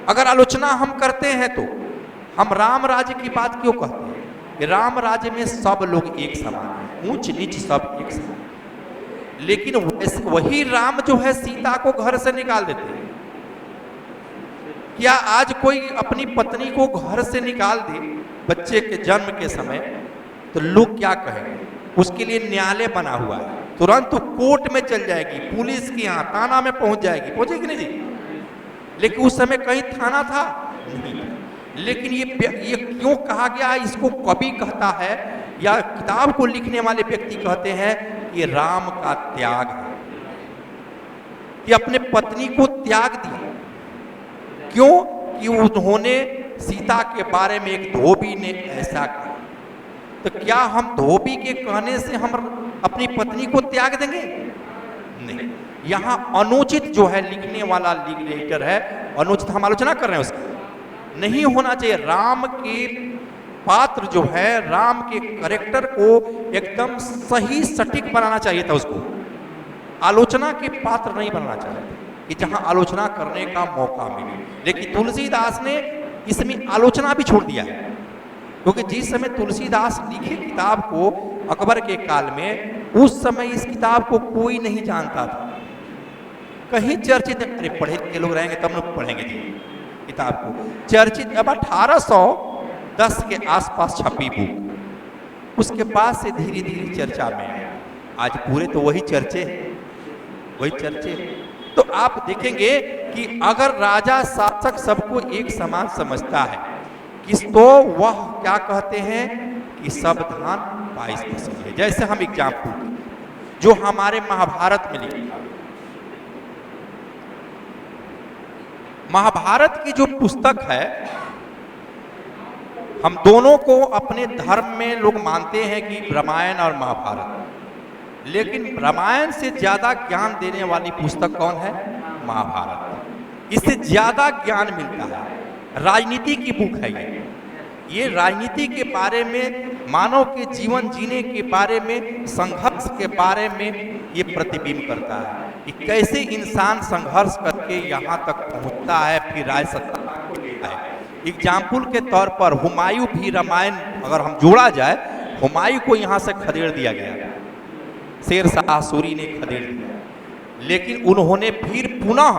अगर आलोचना हम करते हैं तो हम राम राज्य की बात क्यों कहते हैं? कि राम राज्य में सब लोग एक समान हैं, ऊंच नीच सब एक समान। लेकिन वही राम जो है सीता को घर से निकाल देते हैं। क्या आज कोई अपनी पत्नी को घर से निकाल दे बच्चे के जन्म के समय, तो लोग क्या कहेंगे? उसके लिए न्यायालय बना हुआ है, तुरंत कोर्ट में चल जाएगी, पुलिस के यहाँ थाना में पहुंच जाएगी, पहुंचेगी नहीं जी? लेकिन उस समय कहीं थाना था नहीं। लेकिन ये क्यों कहा गया है? इसको कवि कहता है या किताब को लिखने वाले व्यक्ति कहते हैं कि राम का त्याग है, कि अपने पत्नी को त्याग दिया। क्यों? कि उन्होंने सीता के बारे में एक धोबी ने ऐसा कहा। तो क्या हम धोबी के कहने से हम अपनी पत्नी को त्याग देंगे? नहीं। यहाँ अनुचित जो है लिखने वाला लिटरेचर है, अनुचित हम आलोचना कर रहे हैं उसकी, नहीं होना चाहिए। राम के पात्र जो है, राम के कैरेक्टर को एकदम सही सटीक बनाना चाहिए था, उसको आलोचना के पात्र नहीं बनाना चाहिए था कि जहां आलोचना करने का मौका मिले। लेकिन तुलसीदास ने इसमें आलोचना भी छोड़ दिया है, क्योंकि जिस समय तुलसीदास लिखे किताब को अकबर के काल में, उस समय इस किताब को कोई नहीं जानता था, कहीं चर्चित, अरे पढ़े के लोग रहेंगे तब लोग पढ़ेंगे जी किताब को, चर्चित। अब 1810 के आसपास छपी बुक, उसके बाद से धीरे धीरे चर्चा में आया। आज पूरे तो वही चर्चे, वही चर्चे। तो आप देखेंगे कि अगर राजा शासक सबको एक समान समझता है, किस तो वह क्या कहते हैं कि सावधान 22% है। जैसे हम एग्जाम्पल जो हमारे महाभारत में लिखा, महाभारत की जो पुस्तक है, हम दोनों को अपने धर्म में लोग मानते हैं कि रामायण और महाभारत, लेकिन रामायण से ज्यादा ज्ञान देने वाली पुस्तक कौन है? महाभारत। इससे ज्यादा ज्ञान मिलता है। राजनीति की बुक है ये राजनीति के बारे में, मानव के जीवन जीने के बारे में, संघर्ष के बारे में ये प्रतिबिंब करता है। कि कैसे इंसान संघर्ष करके यहाँ तक पहुँचता है, फिर राज सत्ता को लेता है। एग्जाम्पल के तौर पर हुमायूं भी रामायण अगर हम जोड़ा जाए, हुमायूं को यहाँ से खदेड़ दिया गया, शेर शाह सूरी ने खदेड़ दिया, लेकिन उन्होंने फिर पुनः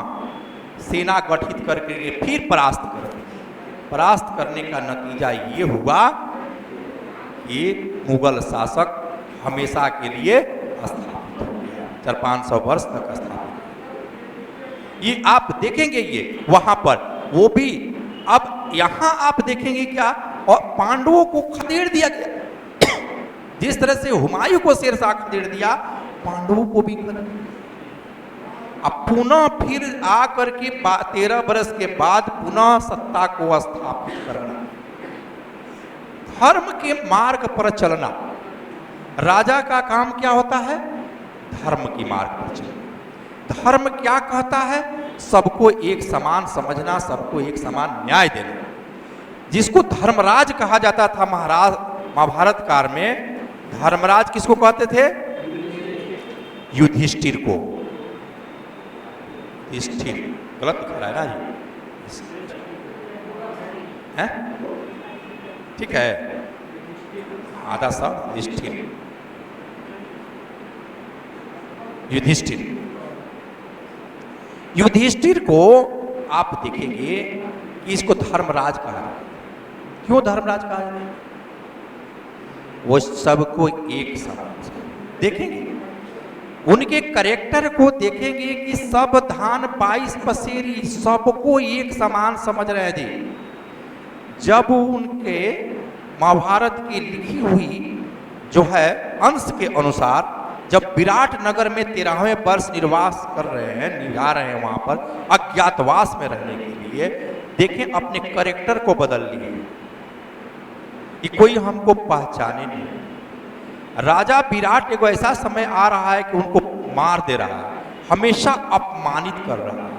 सेना गठित करके फिर परास्त कर दिया। परास्त करने का नतीजा ये हुआ कि मुगल शासक हमेशा के लिए स्थापित हो गया, 400-500 वर्ष तक स्थापित। ये आप देखेंगे, ये वहां पर वो भी। अब यहां आप देखेंगे क्या, और पांडवों को खदेड़ दिया गया। जिस तरह से हुमायूं को शेरशाह खदेड़ दिया, पांडवों को भी खदेड़ दिया। अब पुनः फिर आकर के 13 वर्ष के बाद पुनः सत्ता को स्थापित करना, धर्म के मार्ग पर चलना। राजा का काम क्या होता है? धर्म की मार्ग पर चलना। धर्म क्या कहता है? सबको एक समान समझना, सबको एक समान न्याय देना। जिसको धर्मराज कहा जाता था महाभारत काल में, धर्मराज किसको कहते थे? युधिष्ठिर को। युधिष्ठिर गलत लिख रहा है ना जी, है? ठीक है, आधा सा युधिष्ठिर, युधिष्ठिर। युधिष्ठिर को आप देखेंगे कि इसको धर्मराज कहा जाता है। क्यों धर्मराज कहा जाता है? वो सबको एक समान देखेंगे, उनके कैरेक्टर को देखेंगे कि सब धान 22 पसेरी, सबको एक समान समझ रहे थे। जब उनके महाभारत की लिखी हुई जो है अंश के अनुसार, जब विराट नगर में 13वें वर्ष निर्वास कर रहे हैं, जा रहे हैं वहां पर अज्ञातवास में रहने के लिए, देखें अपने कैरेक्टर को बदल लिए कि कोई हमको पहचाने नहीं। राजा विराट एक ऐसा समय आ रहा है कि उनको मार दे रहा है, हमेशा अपमानित कर रहा है।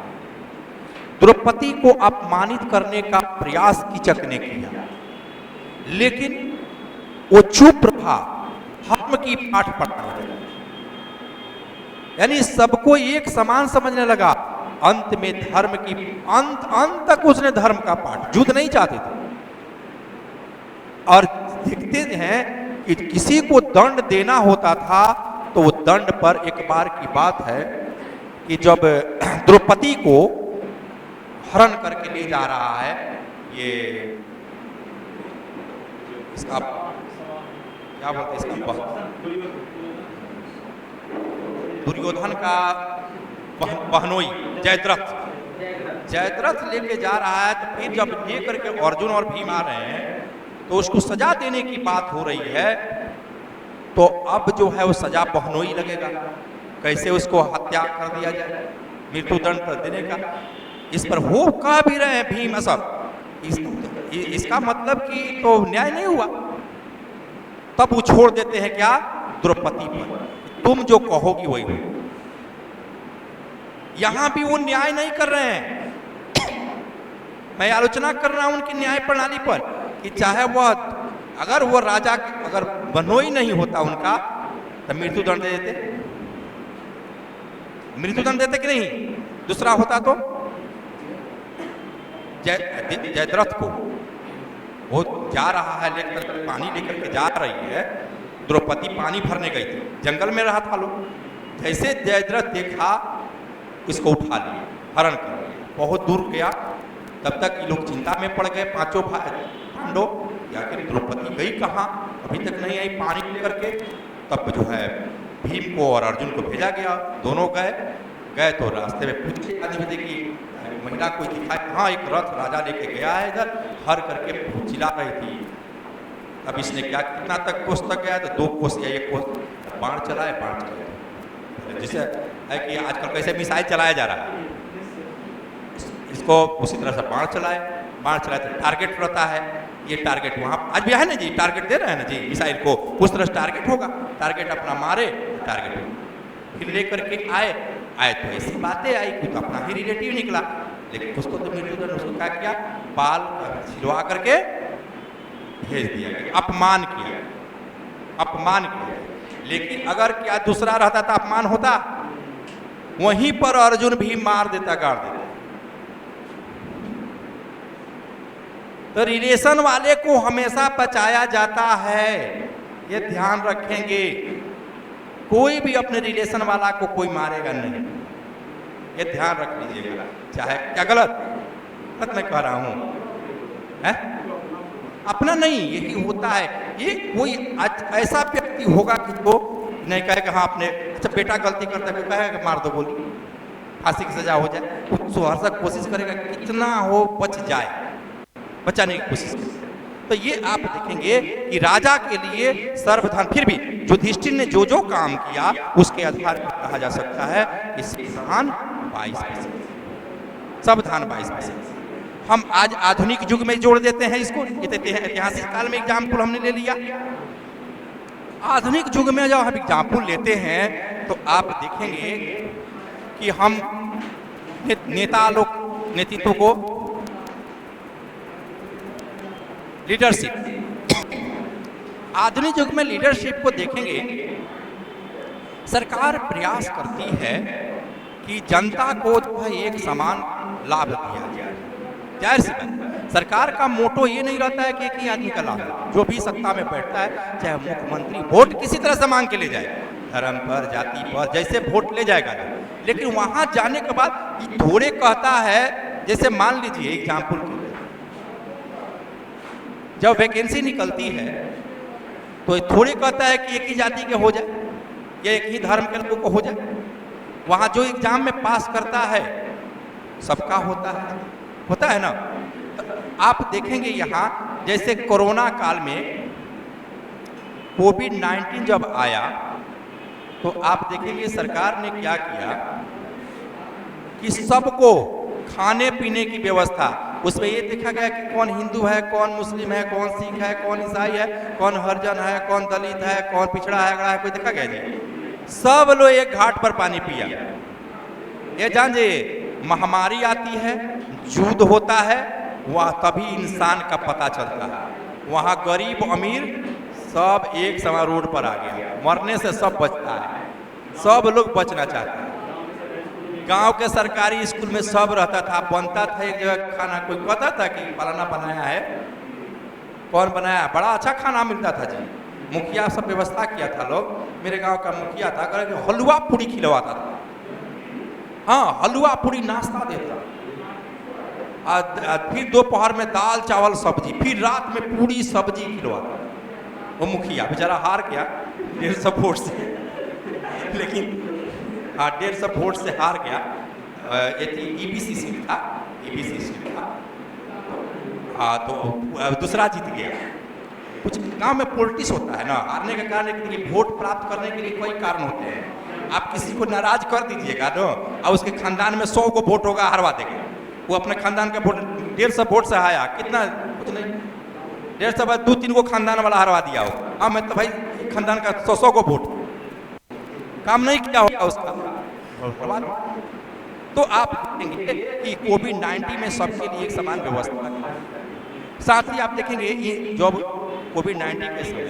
द्रौपदी को अपमानित करने का प्रयास कीचक ने किया, लेकिन वो चुप रहा, धर्म की पाठ पढ़ने लगा, यानी सबको एक समान समझने लगा। अंत में धर्म की अंत तक उसने धर्म का पाठ, युद्ध नहीं चाहते थे। और देखते हैं कि किसी को दंड देना होता था तो वो दंड पर, एक बार की बात है कि जब द्रौपदी को हरण करके ले जा रहा है, ये इसका क्या बोलते हैं, इसका दुर्योधन का बहनोई जयद्रथ लेके जा रहा है, तो फिर जब लेकर के अर्जुन और भीम आ रहे हैं तो उसको सजा देने की बात हो रही है, तो अब जो है वो सजा बहनोई लगेगा, कैसे उसको हत्या कर दिया जाए, मृत्युदंड कर देने का। इस पर हो कह भी रहे हैं भीम सब, इसका मतलब कि तो न्याय नहीं हुआ। तब वो छोड़ देते हैं क्या? द्रौपदी पर, तुम जो कहोगी वही हो। यहां भी वो न्याय नहीं कर रहे हैं। मैं आलोचना कर रहा हूं उनकी न्याय प्रणाली पर कि चाहे वह, अगर वो राजा अगर बहनोई नहीं होता उनका, तो मृत्युदंड दे देते, मृत्युदंड देते कि नहीं? दूसरा होता तो जयद्रथ को, वो जा रहा है लेकर पानी लेकर के जा रही है, द्रौपदी पानी भरने गई थी, जंगल में रहा था लोग, जैसे जयद्रथ देखा इसको उठा लिया, हरण कर लिया, बहुत दूर गया। तब तक ये लोग चिंता में पड़ गए, पांचों पांडव, आखिर द्रौपदी गई कहाँ, अभी तक नहीं आई पानी लेकर के। तब जो है भीम को और अर्जुन को भेजा गया, दोनों गए तो रास्ते में पूछे आदमी की महिला कोई दिखाई, हाँ एक रथ राजा लेके गया है इधर, हर करके चिल्ला रही थी। अब इसने क्या, कितना तक कोस तक गया, तो 2 कोस या 1 कोस बाण चलाए, बाण चलाए, जैसे है कि आजकल कैसे मिसाइल चलाया जा रहा है, इसको उसी तरह से बाण चलाए तो टारगेट रहता है, ये टारगेट वहाँ आज भी है ना जी, टारगेट दे रहे हैं ना जी मिसाइल को, उस तरह से टारगेट होगा, टारगेट अपना मारे, टारगेट फिर लेकर के आए तो ऐसी बातें आई, कुछ अपना ही रिलेटिव निकला, लेकिन उसको तो मृत्युदंड, उसको क्या किया, बाल छिलवा करके भेज दिया, अपमान किया। लेकिन अगर क्या दूसरा रहता था, अपमान होता? वहीं पर अर्जुन भी मार देता, गाड़ देता। तो रिलेशन वाले को हमेशा बचाया जाता है, ये ध्यान रखेंगे। कोई भी अपने रिलेशन वाला को कोई मारेगा नहीं, ये ध्यान रख लीजिएगा। चाहे क्या गलत मैं कह रहा हूं, है अपना नहीं, यही होता है। ये कोई ऐसा व्यक्ति होगा कि वो नहीं कहेगा हाँ अपने, अच्छा बेटा गलती करता है कहेगा मार दो गोली, फांसी की सजा हो जाए, तो हर सा कोशिश करेगा कितना हो बच जाए, बचाने की कोशिश करेगा। तो ये आप देखेंगे कि राजा के लिए सर्वधन, फिर भी युधिष्ठिर ने जो जो काम किया उसके आधार पर कहा जा सकता है कि सावधान 22%, सावधान 22%। हम आज आधुनिक युग में जोड़ देते हैं इसको, ऐतिहासिक काल में एग्जाम्पल हमने ले लिया। आधुनिक युग में जब हम एग्जाम्पल लेते हैं तो आप देखेंगे कि हम नेता लोग, नेतृत्व को, लीडरशिप, आधुनिक युग में लीडरशिप को देखेंगे। सरकार प्रयास करती है कि जनता को जो है एक समान लाभ दिया जाए। जाहिर सी बात, सरकार का मोटो ये नहीं रहता है कि एक ही आदमी का लाभ, जो भी सत्ता में बैठता है, चाहे मुख्यमंत्री वोट किसी तरह से मांग के ले जाए, धर्म पर, जाति पर, जैसे वोट ले जाएगा, लेकिन वहां जाने के बाद थोड़े कहता है, जैसे मान लीजिए एग्जाम्पल के लिए, जब वैकेंसी निकलती है तो थोड़े कहता है कि एक ही जाति के हो जाए या एक ही धर्म के लोगों को हो जाए। वहां जो एग्जाम में पास करता है सबका होता है ना। तो आप देखेंगे यहाँ जैसे कोरोना काल में कोविड-19 जब आया तो आप देखेंगे सरकार ने क्या किया कि सबको खाने पीने की व्यवस्था, उसमें ये देखा गया कि कौन हिंदू है, कौन मुस्लिम है, कौन सिख है, कौन ईसाई है, कौन हरिजन है, कौन दलित है, कौन पिछड़ा है, अगड़ा है, कोई देखा गया जी। सब लोग एक घाट पर पानी पिया। ये जान जाइए, महामारी आती है, युद्ध होता है, वह तभी इंसान का पता चलता है। वहाँ गरीब अमीर सब एक समय रोड पर आ गया, मरने से सब बचता है, सब लोग बचना चाहते हैं। गांव के सरकारी स्कूल में सब रहता था, बनता था एक जगह खाना, कोई कहता था कि फलाना बनाया है, कौन बनाया, बड़ा अच्छा खाना मिलता था जी। मुखिया सब व्यवस्था किया था, लोग, मेरे गांव का मुखिया था, कर हलवा पूरी खिलवाता था। हाँ, हलवा पूरी नाश्ता देता, फिर दोपहर में दाल चावल सब्जी, फिर रात में पूरी सब्जी खिलवाता। वो मुखिया बेचारा हार गया 150 वोट से, लेकिन हाँ 150 वोट से हार गया। ईबीसी सीट था, हाँ, तो दूसरा जीत गया। कुछ गांव में पॉलिटिक्स होता है ना, हारने का कारण के लिए, वोट प्राप्त करने के लिए कोई कारण होते हैं। आप किसी को नाराज कर दीजिएगा ना, और उसके खानदान में 100 को वोट होगा, हरवा देगा। वो अपने खानदान का वोट 150 वोट से आया, कितना, कुछ नहीं, 150 बाद 2-3 को खानदान वाला हरवा दिया हो। हाँ, मैं तो भाई खानदान का 100 को वोट, काम नहीं किया होगा उसका। तो आप देखेंगे कि कोविड-19 में सबके लिए एक समान व्यवस्था है। साथ ही आप देखेंगे ये जब कोविड-19 के समय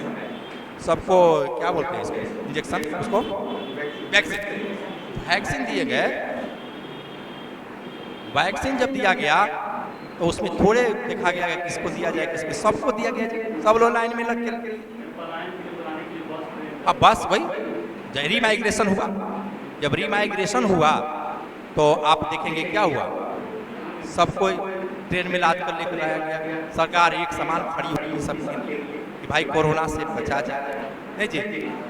सबको क्या बोलते हैं इसको, इंजेक्शन, उसको वैक्सीन दिए गए। वैक्सीन जब दिया गया तो उसमें थोड़े देखा गया किसको दिया जाए, किसको, सबको दिया गया। सब लोग लाइन में लग के, अब बस वही रीमाइग्रेशन हुआ। जब रीमाइग्रेशन हुआ तो आप देखेंगे क्या हुआ, सबको ट्रेन में लाद कर लेकर आया गया। सरकार एक समान खड़ी हुई सबके लिए कि भाई कोरोना से बचा जाए, नहीं जी।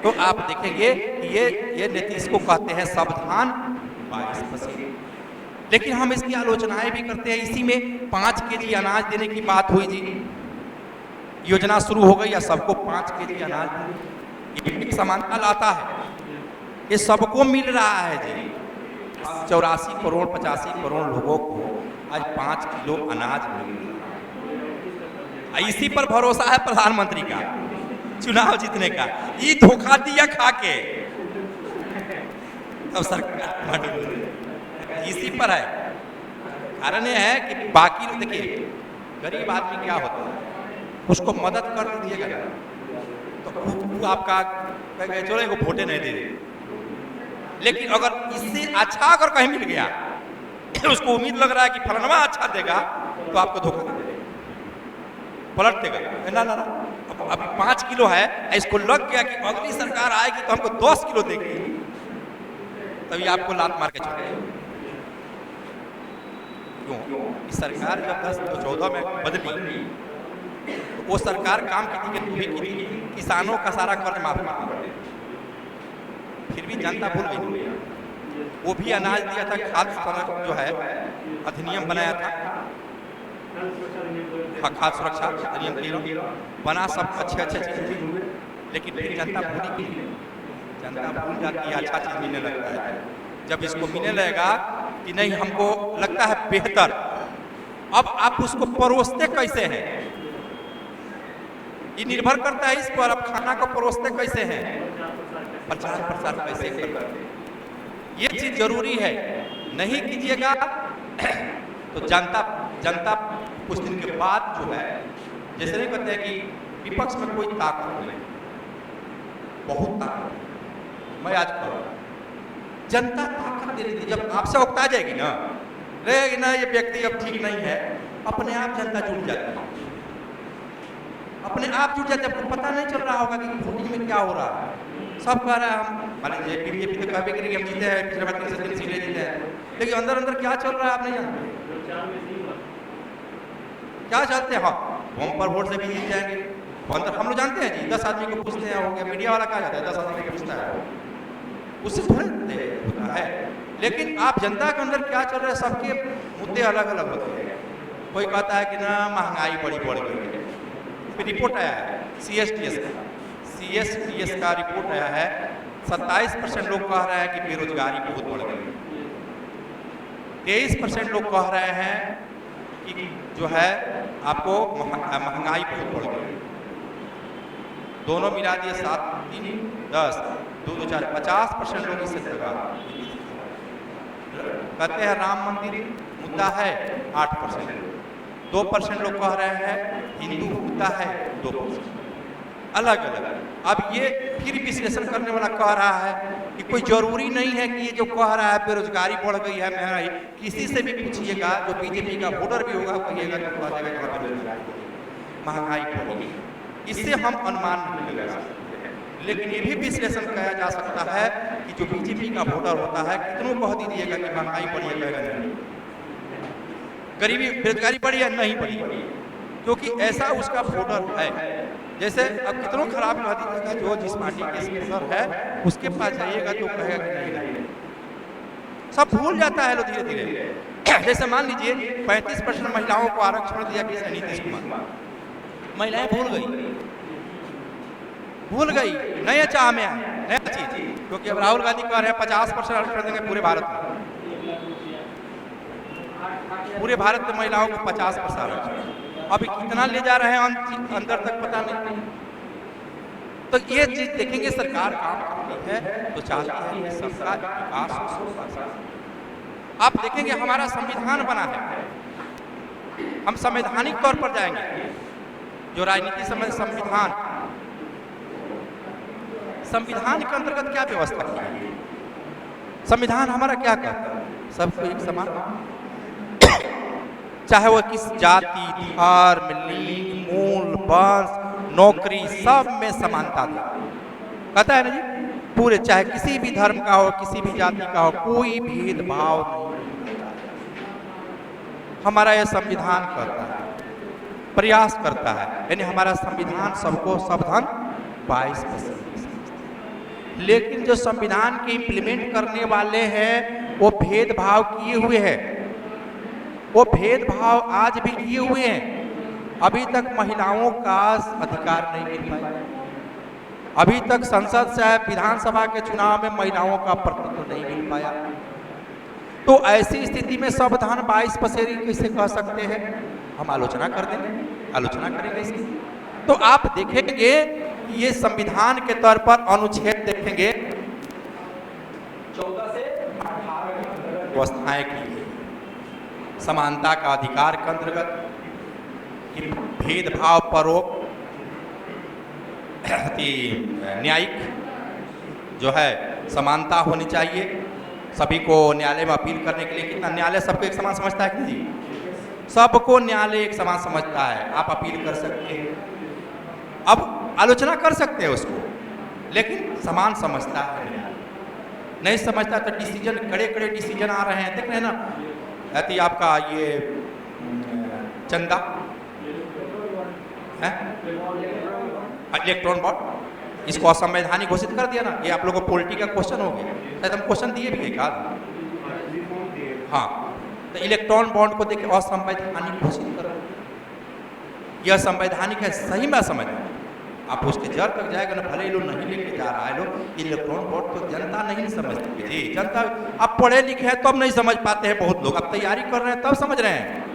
तो आप देखेंगे कि ये नीतीश को कहते हैं सावधान 22%। लेकिन हम इसकी आलोचनाएं भी करते हैं। इसी में 5 केजी अनाज देने की बात हुई जी, योजना शुरू हो गई या सबको 5 केजी अनाज, एक समानता लाता है, ये सबको मिल रहा है जी। 84 करोड़ 85 करोड़ लोगों को आज 5 किलो अनाज मिल रहा है। इसी पर भरोसा है प्रधानमंत्री का चुनाव जीतने का। ये धोखा दिया खा के तब सरकार इसी पर है। कारण यह है कि बाकी देखिए गरीब आदमी क्या होता है, उसको मदद कर दीजिएगा तो वो आपका चलो वोटे नहीं दे, लेकिन अगर इससे अच्छा अगर कहीं मिल गया, उसको उम्मीद लग रहा है कि फलाना अच्छा देगा, तो आपको धोखा दे देगा, पलट देगा। ना ना ना, अभी 5 किलो है, इसको लग गया कि अगली सरकार आएगी तो हमको 10 किलो देगी, तभी आपको लात मार के छोड़ेगा। क्यों? इस सरकार जब 10-14 में बदली, तो वो सरकार काम की थी कि तुम्हें की किसानों का सारा कर्ज माफ कर दिया, फिर भी जनता भूल गई। वो भी अनाज दिया था, खाद्य जो है अधिनियम बनाया था, खाद्य सुरक्षा अधिनियम बना, सब अच्छे चीज थी, लेकिन फिर जनता भूल गई। जनता भूल जाती है, अच्छा चीज मिलने लगता है। जब इसको मिलने लगेगा कि नहीं हमको लगता है बेहतर, अब आप उसको परोसते कैसे हैं, ये निर्भर करता है इस पर। आप खाना को परोसते कैसे हैं, प्रचार प्रसार कैसे करते हैं, ये चीज जरूरी है। नहीं कीजिएगा तो जनता कुछ दिन के बाद जो है, जैसे नहीं कहते हैं कि विपक्ष में कोई ताकत नहीं, बहुत ताकत। मैं आज जनता ताकत दे रही थी, जब आपसे उकता जाएगी ना, रहेगी ना ये व्यक्ति अब ठीक नहीं है, अपने आप जनता जुट जाती है, अपने आप जुट जाते। आपको पता नहीं चल रहा होगा कि वोटिंग में क्या हो रहा है। सब कह रहा है हम मान लीजिए बीजेपी तो कहबे करेगी हम जीते हैं, पिछले बार 3 सीटें जीते हैं, लेकिन अंदर अंदर क्या चल रहा है आप नहीं जानते। क्या चाहते हैं, हम पर वोट से भी जीत जाएंगे, अंदर हम लोग जानते हैं जी। 10 आदमी को पूछते हैं, हो गया, मीडिया वाला क्या जाता है 10 आदमी को पूछता है, उससे थोड़े होता है। लेकिन आप जनता के अंदर क्या चल रहा है, सबके मुद्दे अलग अलग होते हैं। कोई कहता है कि ना महंगाई बड़ी बढ़ गई है, फिर रिपोर्ट आया है CSTS का रिपोर्ट आया है, 27% लोग कह रहे हैं कि बेरोजगारी बहुत बढ़ गई, 23% लोग कह रहे हैं कि जो है आपको महंगाई बहुत बढ़ गई। दोनों मिला दिए 7, 3, 10, 2, 4, 50% लोग इससे लगा। कहते हैं राम मंदिर मुद्दा है 8%, 2% लोग कह रहे हैं हिंदू मुद्दा है 2%, अलग अलग। अब ये फिर विश्लेषण करने वाला कह रहा है कि कोई जरूरी नहीं है कि ये जो कह रहा है बेरोजगारी बढ़ गई है, महंगाई, किसी से भी पूछिएगा जो बीजेपी का वोटर भी होगा, कहिएगा तो कह देगा कि बेरोजगारी महंगाई बढ़ी। इससे हम अनुमान नहीं लगा सकते हैं, लेकिन ये भी विश्लेषण किया जा सकता है कि जो बीजेपी का वोटर होता है, कितनों कह दीजिएगा कि महंगाई बढ़ी है, गरीबी बेरोजगारी बढ़ी है, नहीं बढ़ी, क्योंकि ऐसा उसका वोटर है। जैसे अब कितनों खराब कह दीजिएगा, जो जिस पार्टी के स्पॉन्सर है उसके पास जाइएगा तो कहेगा कि नहीं, सब भूल जाता है लोग धीरे धीरे। जैसे मान लीजिए 35% महिलाओं को आरक्षण दिया किसने, नीतीश कुमार। महिलाएं भूल गई, नए चाह में आए, नया चीज, क्योंकि अब राहुल गांधी कह रहे हैं 50% आरक्षण देंगे पूरे भारत में, पूरे भारत में महिलाओं को 50% आरक्षण। अभी कितना ले जा रहे हैं अंदर तक पता नहीं। तो ये चीज देखेंगे, सरकार काम करती है तो चाहती है कि सबका विकास हो। आप देखेंगे हमारा संविधान बना है, हम संवैधानिक तौर पर जाएंगे, जो राजनीति समय संविधान के अंतर्गत क्या व्यवस्था की, संविधान हमारा क्या कहता है, सबको एक समान, चाहे वो किस जाति, धर्म, लिंग, मूल, वंश, नौकरी, सब में समानता था, कहता है ना जी, पूरे, चाहे किसी भी धर्म का हो, किसी भी जाति का हो, कोई भेदभाव नहीं। हमारा यह संविधान करता है, प्रयास करता है, यानी हमारा संविधान सबको सबधन 22%। लेकिन जो संविधान के इम्प्लीमेंट करने वाले हैं वो भेदभाव किए हुए हैं, वो भेदभाव आज भी किए हुए हैं। अभी तक महिलाओं का अधिकार नहीं मिल पाया, अभी तक संसद से विधानसभा के चुनाव में महिलाओं का प्रतिनिधित्व नहीं मिल पाया। तो ऐसी स्थिति में संविधान 22% कैसे कह सकते हैं, हम आलोचना कर देंगे, आलोचना करेंगे इसकी। तो आप देखेंगे ये संविधान के तौर पर अनुच्छेद देखेंगे 14 से 18 व्यवस्थाएं की, समानता का अधिकार के अंतर्गत, भेदभाव पर रोक, न्यायिक जो है समानता होनी चाहिए, सभी को न्यायालय में अपील करने के लिए। कितना न्यायालय सबको एक समान समझता है कि नहीं? सबको न्यायालय एक समान समझता है। आप अपील कर सकते हैं, अब आलोचना कर सकते हैं उसको, लेकिन समान समझता है। नहीं समझता तो डिसीजन, कड़े कड़े डिसीजन आ रहे हैं, देख रहे हैं ना। यदि आपका ये चंदा है, इलेक्ट्रॉन बॉन्ड, इसको असंवैधानिक घोषित कर दिया ना। ये आप लोगों को पॉलिटी का क्वेश्चन हो गया, शायद हम क्वेश्चन दिए भी एक आध। हाँ, तो इलेक्ट्रॉन बॉन्ड को देख के असंवैधानिक घोषित करो। यह संवैधानिक है, सही में असंवैधानिक। आप उसके जड़ तक जाएगा ना, भले ही लोग नहीं लेके जा रहा है लोग। इलेक्ट्रॉन वोट तो जनता नहीं समझती जी, जनता। अब पढ़े लिखे हैं तो अब नहीं समझ पाते हैं बहुत लोग, अब तैयारी कर रहे हैं तब समझ रहे हैं,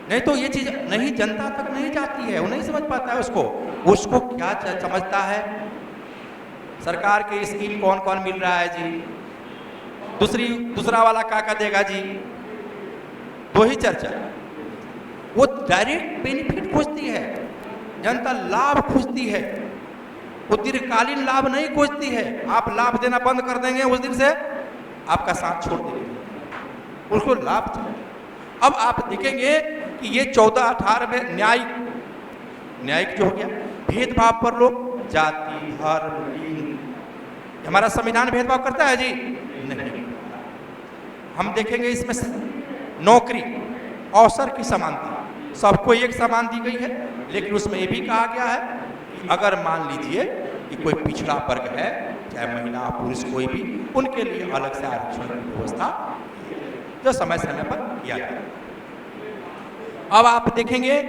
नहीं तो ये चीज नहीं, जनता तक नहीं जाती है, वो नहीं समझ पाता है उसको। उसको क्या समझता है, सरकार के स्कीम कौन कौन मिल रहा है जी, दूसरा वाला क्या देगा जी, तो ही चर्चा। वो डायरेक्ट बेनिफिट खोजती है जनता, लाभ खोजती है, वो दीर्घकालीन लाभ नहीं खोजती है। आप लाभ देना बंद कर देंगे, उस दिन से आपका साथ छोड़ देंगे, उसको लाभ चाहिए। अब आप देखेंगे कि ये 14-18 में न्यायिक जो हो गया, भेदभाव पर लोग जाति, धर्म, लिंग, हमारा संविधान भेदभाव करता है जी? नहीं। हम देखेंगे इसमें नौकरी, अवसर की समानता सबको एक समान दी गई है, लेकिन उसमें ये भी कहा गया है कि अगर मान लीजिए कि कोई पिछड़ा वर्ग है, चाहे महिला पुरुष कोई भी, उनके लिए अलग से आरक्षण की व्यवस्था जो समय समय पर किया जाए। अब आप देखेंगे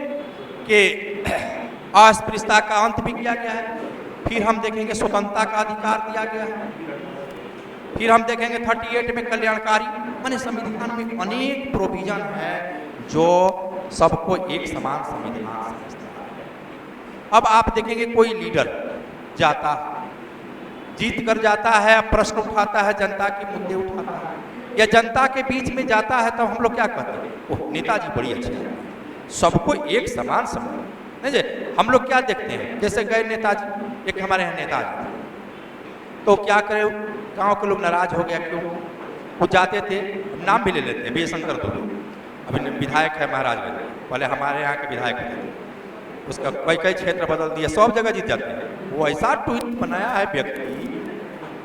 कि अस्पृश्यता का अंत भी किया गया है। फिर हम देखेंगे स्वतंत्रता का अधिकार दिया गया है। फिर हम देखेंगे 38 में कल्याणकारी, माने संविधान में अनेक प्रोविजन है जो सबको एक समान संविधान समझता है। अब आप देखेंगे कोई लीडर जाता है, जीत कर जाता है, प्रश्न उठाता है, जनता के मुद्दे उठाता है, या जनता के बीच में जाता है, तब हम लोग क्या कहते हैं, ओह नेताजी बड़ी अच्छे हैं, सबको एक समान समझ। नहीं जी, हम लोग क्या देखते हैं, जैसे गए नेताजी, एक हमारे यहाँ नेताजी, तो क्या करे, गांव के लोग नाराज हो गया, क्यों? वो जाते थे, नाम भी ले लेते हैं, बी शंकर दुबे, अभी विधायक है महाराजगंज, पहले हमारे यहाँ के विधायक थे, उसका कई क्षेत्र बदल दिया, सब जगह जीत जाते हैं। वो ऐसा ट्वीट बनाया है व्यक्ति,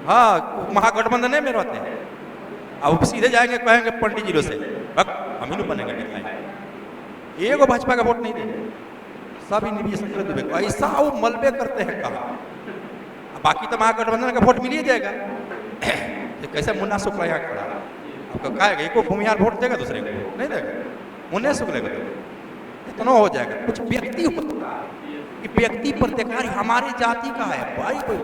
हाँ महागठबंधन में रहते हैं, अब सीधे जाएंगे कहेंगे पंडित जी से हम ही बनेंगे विधायक, एगो भाजपा का वोट नहीं देंगे, सब इन शंकर दुबे को, ऐसा वो मलबे करते हैं कहा। बाकी तो महागठबंधन का वोट मिल ही जाएगा। कैसे मुन्ना शुक्ला यहाँ खड़ा, आपको कहेगा एको भूमिहार वोट देगा, दूसरे को नहीं देगा, मुन्ना शुक्ला को इतना हो जाएगा। कुछ व्यक्ति होता है कि व्यक्ति पर देखा हमारे जाति का है भाई, कोई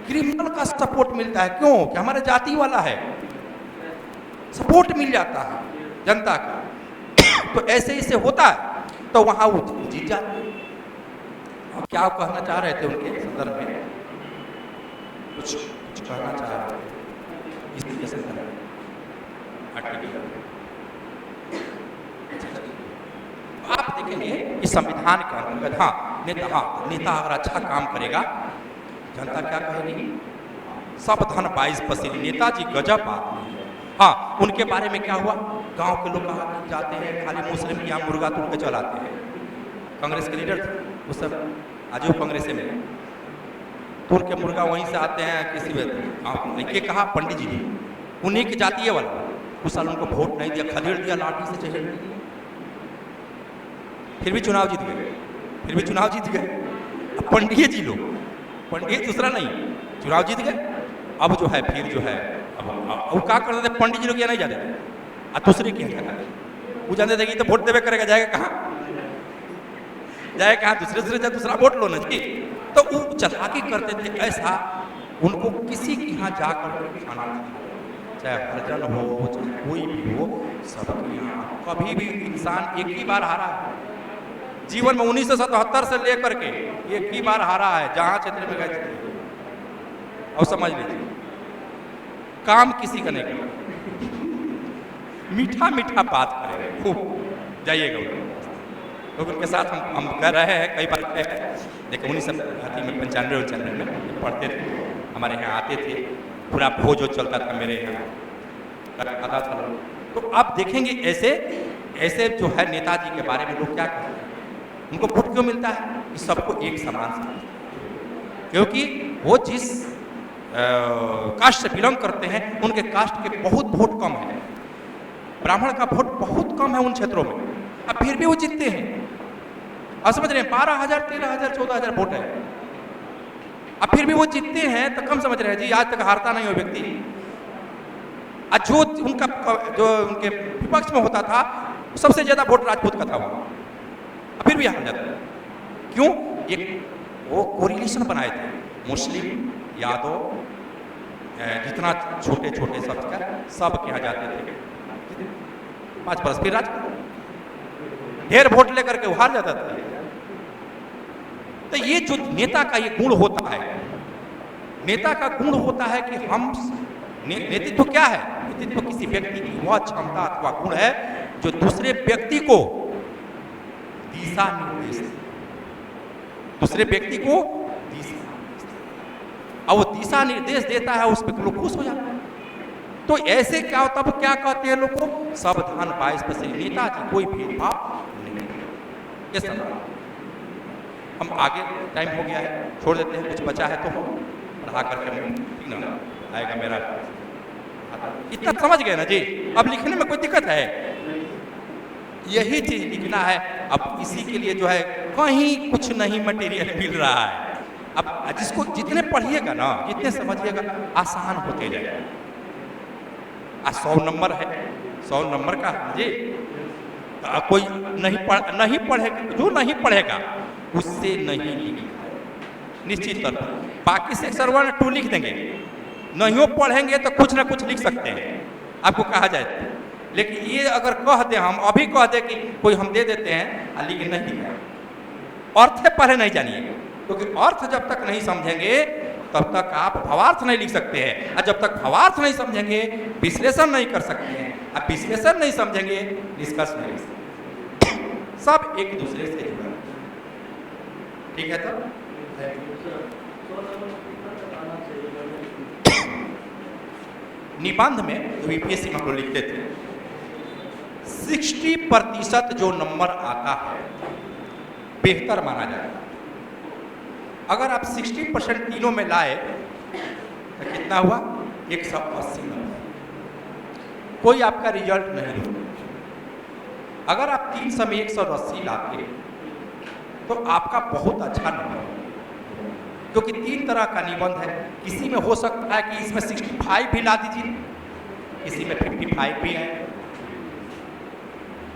क्रिमिनल का सपोर्ट मिलता है, क्यों? कि हमारे जाति वाला है, सपोर्ट मिल जाता है जनता का। तो ऐसे ही से होता है, तो वहां वो जीत जाते हैं। और क्या कहना चाह रहे थे उनके संदर्भ में, कुछ कहना चाह रहे थे इसके संदर्भ में। आप देखेंगे कि संविधान के अंतर्गत, हाँ नेता अगर अच्छा काम करेगा, जनता क्या कहेगी, सब धन 22 पसीने, नेताजी गजब बात नहीं है। हाँ, उनके बारे में क्या हुआ, गांव के लोग कहा जाते हैं खाली मुस्लिम के यहाँ मुर्गा तोड़ के चलाते हैं। कांग्रेस के लीडर थे उस सब, आज वो कांग्रेस में तोड़ के मुर्गा वहीं से आते हैं किसी में। ये कहा पंडित जी ने, उन्हीं की जातीय वाला, उस साल उनको वोट नहीं दिया, खदेड़ दिया, लाठी से चहेड़ दिया, फिर भी चुनाव जीत गए। अब पंडित जी लोग, पंडित दूसरा नहीं, चुनाव जीत गए। अब जो है फिर जो है, अब क्या करते थे पंडित जी लोग, क्या नहीं जाते थे, दूसरे की वो जानते थे कि तो वोट देवे करेगा, जाएगा कहाँ, दूसरा वोट लो ना जी। तो वो चलाकी करते थे ऐसा, उनको किसी के यहाँ जाकर खाना, चाहे हरिजन हो चाहे कोई भी हो, सबके यहाँ कभी भी इंसान एक ही बार हारा है जीवन में, 1977 से लेकर के एक ही बार हारा है, जहां क्षेत्र में गए। और समझ लीजिए, काम किसी का नहीं करेगा, मीठा मीठा बात करेगा, खूब जाइएगा लोग उनके साथ। हम कर रहे हैं कई बार, देखिए 1995 में पढ़ते थे, हमारे यहाँ आते थे, पूरा भोज जो चलता था मेरे यहाँ आता था। तो आप देखेंगे ऐसे ऐसे जो है नेताजी के बारे में लोग क्या कहते हैं, उनको वोट क्यों मिलता है कि सबको एक समान समझते हैं। क्योंकि वो जिस कास्ट से बिलोंग करते हैं उनके कास्ट के बहुत वोट कम है, ब्राह्मण का वोट बहुत कम है उन क्षेत्रों में, अब फिर भी वो जीतते हैं। आप समझ रहे हैं 12,000 13,000 14,000 वोट है, अब फिर भी वो जीतते हैं, तो कम समझ रहे हैं जी। आज तक हारता नहीं हो व्यक्ति। जो उनका जो उनके विपक्ष में होता था सबसे ज्यादा वोट राजपूत का था वहां, फिर भी हार जाता है। क्यों? एक वो कोरिलेशन बनाए थे, मुस्लिम यादव जितना छोटे छोटे सब के यहाँ जाते थे 5 बरस, फिर राज ढेर वोट लेकर के हार जाता था। तो ये जो नेता का ये गुण होता है, नेता का गुण होता है कि हम नेतृत्व क्या है? नेतृत्व किसी व्यक्ति की वह क्षमता अथवा गुण है जो दूसरे व्यक्ति को दिशा निर्देश, दूसरे व्यक्ति को दिशा, अब वो दिशा निर्देश देता है, उस पर लोग खुश हो जाते हैं। तो ऐसे क्या होता है, क्या कहते हैं लोग को? सावधान 22%। नेताजी कोई भेदभाव नहीं, ये सब। हम आगे टाइम हो गया है, छोड़ देते हैं, कुछ बचा है तो पढ़ा करके आएगा मेरा। इतना समझ गए ना जी? अब लिखने में कोई दिक्कत है? यही चीज लिखना है। अब इसी के लिए जो है कहीं कुछ नहीं मटेरियल मिल रहा है। अब जिसको जितने पढ़िएगा ना, जितने समझिएगा, आसान होते जाएगा। 100 नंबर है, 100 नंबर का जी कोई नहीं पढ़ेगा, जो नहीं पढ़ेगा उससे नहीं लिखेगा निश्चित तौर पर। बाकी सेक्शन 1 2 लिख देंगे, नहीं पढ़ेंगे तो कुछ ना कुछ लिख सकते हैं, आपको कहा जाए। लेकिन ये अगर कह दे, हम अभी कह दे कि कोई हम दे देते हैं, लेकिन नहीं है, अर्थ पहले नहीं जानिए, क्योंकि अर्थ जब तक नहीं समझेंगे तब तक आप भावार्थ नहीं लिख सकते हैं, और जब तक भावार्थ नहीं समझेंगे विश्लेषण नहीं कर सकते हैं, अब विश्लेषण नहीं समझेंगे निष्कर्ष नहीं लिख सकते। सब एक दूसरे से जुड़ा, ठीक है? तो निबंध में यूपीएससी में हम लोग लिखते थे 60% जो नंबर आता है बेहतर माना जाता है। अगर आप 60% तीनों में लाए तो कितना हुआ? 180 नंबर। कोई आपका रिजल्ट नहीं होगा। अगर आप 300 में 180 लाते तो आपका बहुत अच्छा नंबर, क्योंकि 3 तरह का निबंध है। किसी में हो सकता है कि इसमें 65 भी ला दीजिए, किसी में 55 भी है।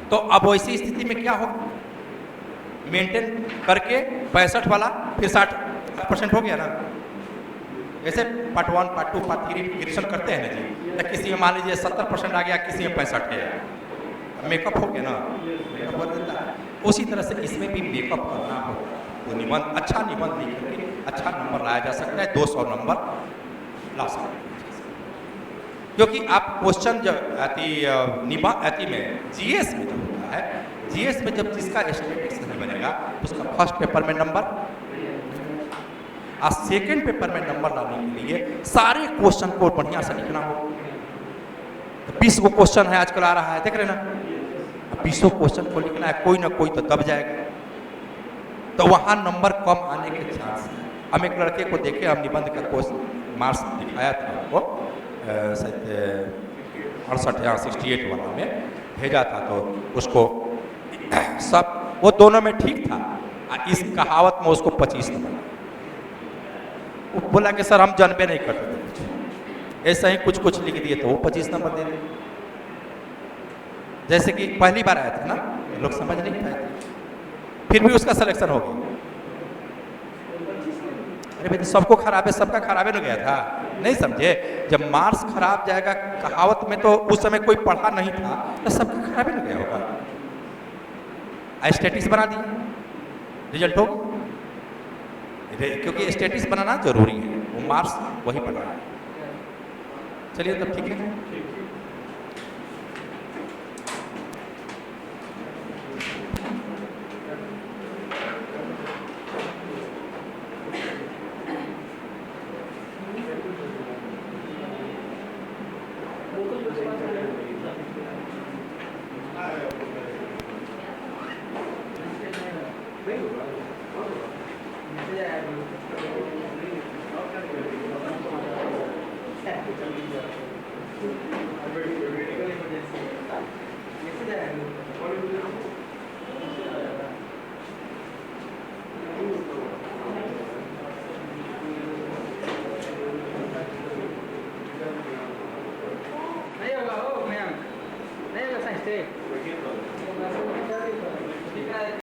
तो अब वैसी स्थिति में क्या होगा? मेंटेन करके 65 वाला फिर 60% हो गया ना। जैसे पार्ट 1 पार्ट 2 पार्ट 3 ग्रेजुएशन करते हैं ना जी, तो किसी में मान लीजिए 70% आ गया, किसी में 65 है, मेकअप हो गया ना, मेकअप हो जाता है। उसी तरह से इसमें भी मेकअप करना हो तो निबंध, अच्छा निबंध लिख करके अच्छा नंबर लाया जा सकता है, 200 नंबर ला सकते हैं। क्योंकि आप क्वेश्चन जब अति में जीएस में जो होता है, जीएस में जब जिसका स्टैटिस्टिक्स नहीं बनेगा उसका फर्स्ट पेपर में नंबर और सेकेंड पेपर में नंबर लाने के लिए सारे क्वेश्चन को बढ़िया से लिखना हो। 20 को क्वेश्चन है आजकल आ रहा है, देख रहे ना, 20 क्वेश्चन को लिखना है, कोई ना कोई तो दब जाएगा, तो वहाँ नंबर कम आने के चांस है। हम एक लड़के को देखे, हम निबंध का क्वेश्चन मार्क्स दिखाया था उनको, 68 या 68 वाला में भेजा था, तो उसको सब वो दोनों में ठीक था, इस कहावत में उसको 25 नंबर। वो बोला कि सर हम जानबे नहीं करते थे कुछ, ऐसा ही कुछ कुछ लिख दिए तो वो 25 नंबर दे दिए। जैसे कि पहली बार आया था ना, लोग समझ नहीं पाए थे, फिर भी उसका सिलेक्शन हो गया। अरे भाई सबको खराब है, सबका खराब हो गया था, नहीं समझे? जब मार्क्स खराब जाएगा कहावत में, तो उस समय कोई पढ़ा नहीं था तो सबका खराब हो गया होगा। स्टेटिस बना दिया, रिजल्ट हो, क्योंकि स्टेटिस बनाना जरूरी है, वो मार्क्स वही बनाना है। चलिए तब ठीक है। नहीं होगा, हो मैम, नहीं होगा साइंस टेक।